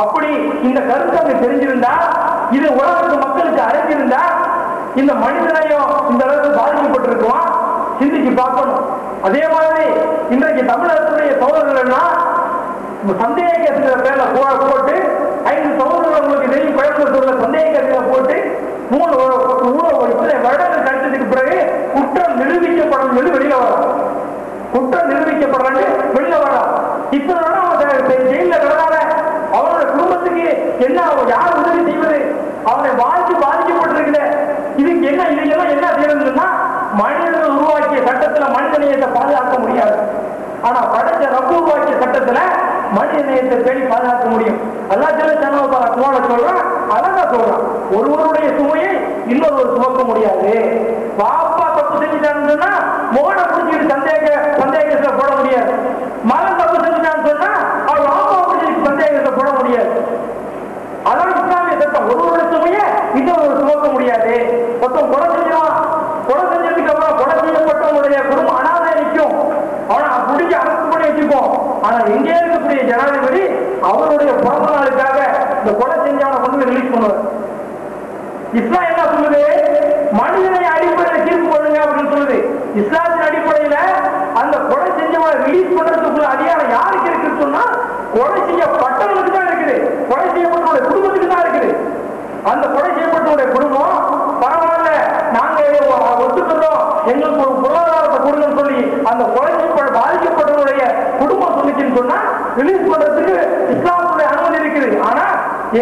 அப்படி இந்த கருத்தை அங்க தெரிஞ்சிருந்தா, இது உலகத்து மக்களுக்கு அறிஞ்சிருந்தா, இந்த மனிதனையும் இந்த அளவுக்கு பாதிக்கப்பட்டிருக்குவான், சிந்திச்சு பார்க்கணும். அதே மாதிரி இன்றைக்கு தமிழகத்துடைய சகோதரர்கள்னா சந்தேக கேசுகிற பேர்ல போட்டு 5 சகோதரர்களுக்கு தெரியும் குழப்பத்துல சந்தேக கேசுல போட்டு 3 வருடங்கள் கழிச்சதுக்கு பிறகு குற்றம் நிரூபிக்கப்படும் சொல்லி வெளியில வரும். குற்றம் நிரூபிக்கப்படலன்னு வெளியில வரலாம். இப்ப ஜெயில கிடந்தால அவனோட குடும்பத்துக்கு என்ன, யார் உதவி செய்வது, அவனை வாழ்க்கை பாதிக்கப்பட்டிருக்கிற இதுக்கு என்ன, இதெல்லாம் என்ன செய்யறதுன்னா, மனிதர்கள் உருவாக்கிய சட்டத்துல மனிதநேயத்தை பாதுகாக்க முடியாது. ஆனா படைச்ச ரப்பு உருவாக்கிய சட்டத்துல மனிதநேயத்தை பேணி பாதுகாக்க முடியும். அல்லாஹ் ஜல்ல ஷானஹு குர்ஆன்ல சொல்றான், அழகா சொல்றான், ஒருவருடைய சுமையை இன்னொருவர் சுமக்க முடியாது. பாப்பா தப்பு செஞ்சுட்டான்னு சொன்னா மோனை பிடிச்சிட்டு சந்தேகத்தை போட முடியாது. மகன் தப்பு செஞ்சுட்டான்னு சொன்னா அவர் பாப்பா பிடிச்சிட்டு சந்தேகத்தை போட முடியாது. அதான் இஸ்லாமிய சட்டம். ஒருவருடைய சுமையை இன்னொருவர் சுமக்க முடியாது. மொத்தம் கொலை செஞ்சிருவான், கொலை செஞ்சதுக்கு அப்புறம் கொலை செய்யப்பட்டவனுடைய குடும்பம் அனாதை நிற்கும், அவனை பிடிச்சி அரசு பண்ணி வச்சுப்போம். ஆனா எங்கே இருக்கக்கூடிய ஜனாதிபதி அவருடைய பிறந்த நாளுக்காக இந்த கொலை செஞ்சவனை கொண்டு ரிலீஸ் பண்ணுவார். இஸ்லாம் என்ன சொல்லுது, மனிதனை அடிப்படையில் தீர்ப்பு பண்ணுங்க அப்படின்னு சொல்லுது. இஸ்லாத்தின் அடிப்படையில அந்த கொலை செஞ்சவனை ரிலீஸ் பண்றதுக்குள்ள அதிகாரம் யாருக்கு இருக்குன்னு சொன்னா, கொலை செய்யப்பட்டவனுக்கு தான் இருக்குது, கொலை செய்யப்பட்டவனுடைய குடும்பத்துக்கு தான் இருக்குது. அந்த கொலை செய்யப்பட்டவனுடைய குடும்பம் பரவாயில்ல, நாங்க ஒத்துக்கிறோம், எங்களுக்கு ஒரு பொருளாதாரத்தை கொடுங்கன்னு சொல்லி அந்த கொலை பாதிக்கப்பட்டவனுடைய குடும்பம் சொல்லிச்சுன்னு சொன்னா ரிலீஸ் பண்றதுக்கு இஸ்லாமுடைய அனுமதி இருக்குது. ஆனா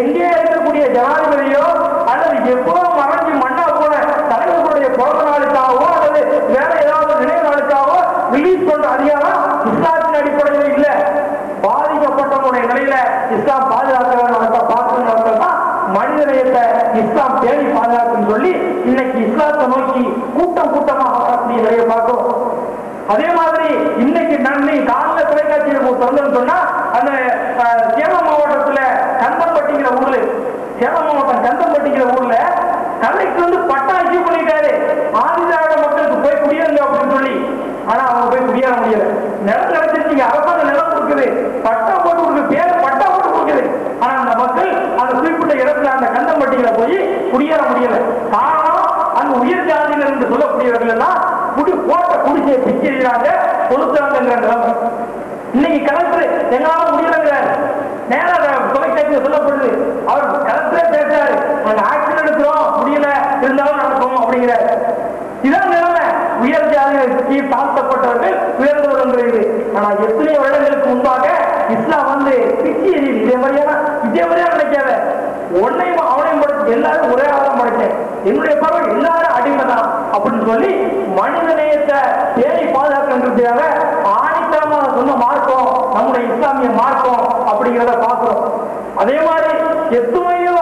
எங்கே இருக்கக்கூடிய ஜனாதிபதியோ அல்லது எப்போதோ மறைஞ்சு மண்ணா போன தலைவர்களுடைய பிறந்த நாளுக்காகவோ அல்லது வேற ஏதாவது நினைவு நாளுக்காகவோ ரிலீஸ் பண்ற அதிகாரம் இஸ்லாத்தின் அடிப்படையில் இல்ல. பாதிக்கப்பட்டவனுடைய நிலையில இஸ்லாம் பாதுகாக்க பார்க்கணும், மனிதநேயத்தை இஸ்லாம் தேடி பாதுகாக்கும் சொல்லி இன்னைக்கு இஸ்லாத்தை நோக்கி கூட்டமாக வரக்கூடிய நிலையை பார்க்கிறோம். அதே மாதிரி இன்னைக்கு நன்மை காலைல தொலைக்காட்சியில் திறந்தோம்னு சொன்னா, அந்த சேலம் மாவட்டத்துல கந்தம்பட்டிங்கிற ஊர்ல, சேலம் மாவட்டம் கந்தம்பட்டிங்கிற ஊர்ல கலெக்டர் பட்டா இஷ்யூ பண்ணிட்டாரு, ஆதிதிராவிட மக்களுக்கு போய் குடியேறுங்க அப்படின்னு சொல்லி. ஆனா அவங்க போய் குடியேற முடியல. நிலம் கிடைச்சிருக்கீங்க, அரசாங்க நிலம் கொடுக்குது, பட்டா போட்டு கொடுக்குது, பேர் பட்டா போட்டு கொடுக்குது. ஆனா அந்த மக்கள் அந்த குறிப்பிட்ட இடத்துல அந்த கந்தம்பட்டியில போய் குடியேற முடியல. காரணம், அங்க உயர் ஜாதியினர் என்று சொல்லக்கூடியவர்கள் எல்லாம் போட்ட குடிசையை பிச்சைறாங்க, கொடுத்தாங்கிற நிலைமை. இன்னைக்கு கலெக்டர் எங்களால முடியலங்கிறாரு, நேரம் தொலைக்காட்சியில் சொல்லப்படுது. அவர் கலெக்டரே பேசுறாரு, நாங்க ஆக்ஷன் எடுக்கிறோம், முடியல, இருந்தாலும் நடக்கும் அப்படிங்கிறாரு. இதான் நிலைமை. உயர் ஜாதிகளுக்கு தாழ்த்தப்பட்டவர்கள் உயர்ந்தவர்கள். ஆனா எத்தனை வருடங்களுக்கு முன்பாக இஸ்லாம் பிச்சு எரியுது. இதே மாதிரியா நினைக்காத, உன்னையும் அவனையும் படைச்சு எல்லாரும் ஒரே ஆளாம் படைச்சேன், என்னுடைய பறவை எல்லாரும் அடிமை தான் அப்படின்னு சொல்லி மனிதநேயத்தை தேடி பாதுகாக்கின்றதுக்காக ஆணித்தரமாக சொன்ன மார்க்கம் நம்முடைய இஸ்லாமிய மார்க்கம் அப்படிங்கிறத பார்க்கிறோம். அதே மாதிரி எத்தனையோ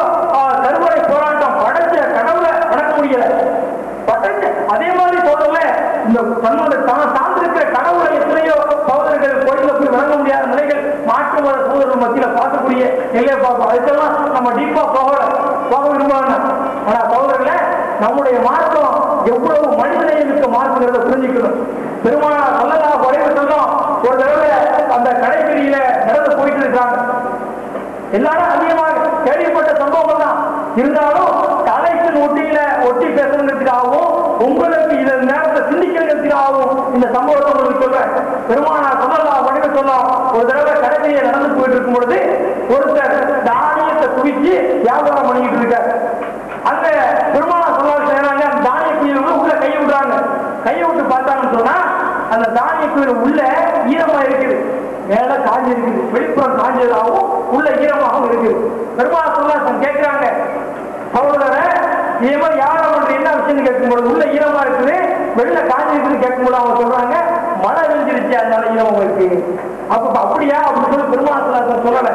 கருவறை போராட்டம், படைச்ச கடவுளை வணக்க முடியல, அதே மாதிரி சோதரில் இந்த தன்னோட சார்ந்திருக்கிற கடவுளை எத்தனையோ சோதரர்கள் கோயில போய் வழங்க முடியாத நிலைகள் மாற்று மத சோதரர்கள் மத்தியில பார்க்கக்கூடிய நிலையை பார்ப்போம். அதுக்கெல்லாம் நம்ம டீப்பா போக விரும்புவாங்க. ஆனா சோதரர்கள நம்முடைய மாற்றம் எவ்வளவு மனிதநேயமிக்க மாற்றங்கிறத புரிஞ்சுக்கணும். பெருமானார் ஸல்லல்லாஹு அலைஹி வஸல்லம் ஒரு தடவை அந்த கடைவீதியில நடந்து போயிட்டு இருக்காங்க. எல்லாரும் அதிகமாக கேள்விப்பட்ட சம்பவம் தான். இருந்தாலும் தலைப்பின் ஒட்டி பேசுறதுக்காகவும் உங்களுக்கு இதை நேரத்தை சிந்திக்கிறதுக்காகவும் இந்த சம்பவத்தை உங்களுக்கு சொல்றேன். பெருமானார் ஸல்லல்லாஹு அலைஹி வஸல்லம் ஒரு தடவை கடைவீதியை நடந்து போயிட்டு இருக்கும் பொழுது ஒருத்தர் தானியத்தை குவிச்சு வியாபாரம் பண்ணிட்டு இருக்காரு. அந்த பெருமானார் ஸல்லல்லாஹு அலைஹி வஸல்லம் தானிய குவியவங்க உள்ள கையை விடுறாங்க. கையை விட்டு பார்த்தாங்கன்னு சொன்னா அந்த தானிய குளிர் உள்ள ஈரமா இருக்குது, மேல காஞ்சி இருக்குது, வெளிப்புறம் காஞ்சதாகவும் உள்ள ஈரமாகவும் இருக்குது. பெருமாள் சொல்லாசன் கேட்கிறாங்க, சகோதர இதே மாதிரி யாரும் அவங்களுக்கு என்ன விஷயம் கேட்கும்போது உள்ள ஈரமா இருக்குது வெளில காஞ்சி இருக்குன்னு கேட்கும்போது அவங்க சொல்றாங்க மழை விழுந்துருச்சு அதனால ஈரமா இருக்கு. அப்ப அப்படியா அப்படின்னு சொல்லி பெருமாள் சொல்லாசன் சொல்லல.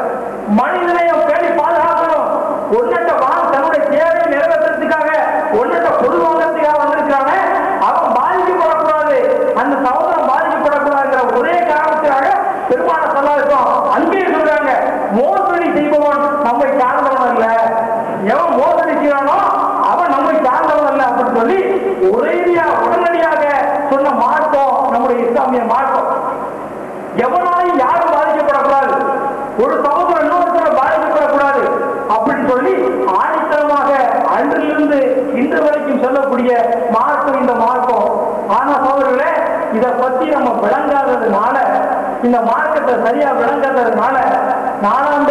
மனிதனையும் பேணி பாதுகாக்கணும். ஒன்னட்ட வான் தன்னுடைய தேவையை நிறைவேற்றுறதுக்காக ஒன்னட்ட பொதுவாகத்துக்காக வந்திருக்காங்க. அவன் பாதிக்கப்படக்கூடாது, அந்த சகோதரம் பாதிக்கப்படக்கூடாதுங்கிற ஒரே காரணத்துக்காக பெருமான சொல்லாருக்கும். அங்கேயே சொல்றாங்க, மோசடி செய்பவன் நம்மை சார்ந்தவன் அல்ல, எவன் மோசடி செய்வானோ அவன் நம்மை சார்ந்தவன் அல்ல அப்படின்னு சொல்லி உடனடியாக சொன்ன மார்க்கம் நம்முடைய இஸ்லாமிய மார்க்கம். எவனாலையும் யாரும் பாதிக்கப்படக்கூடாது, ஒரு சகோதரன் இன்னொருத்தர பாதிக்கப்படக்கூடாது அப்படின்னு சொல்லி ஆணித்தரமாக அன்றிலிருந்து இன்று வரைக்கும் சொல்லக்கூடிய மார்க்கம் இந்த மார்க்கம். ஆனா சகோதரர்களே, இதை பத்தி நம்ம விளங்காததுனால, இந்த மார்க்கத்தை சரியா விளங்காததுனால 4ஆம்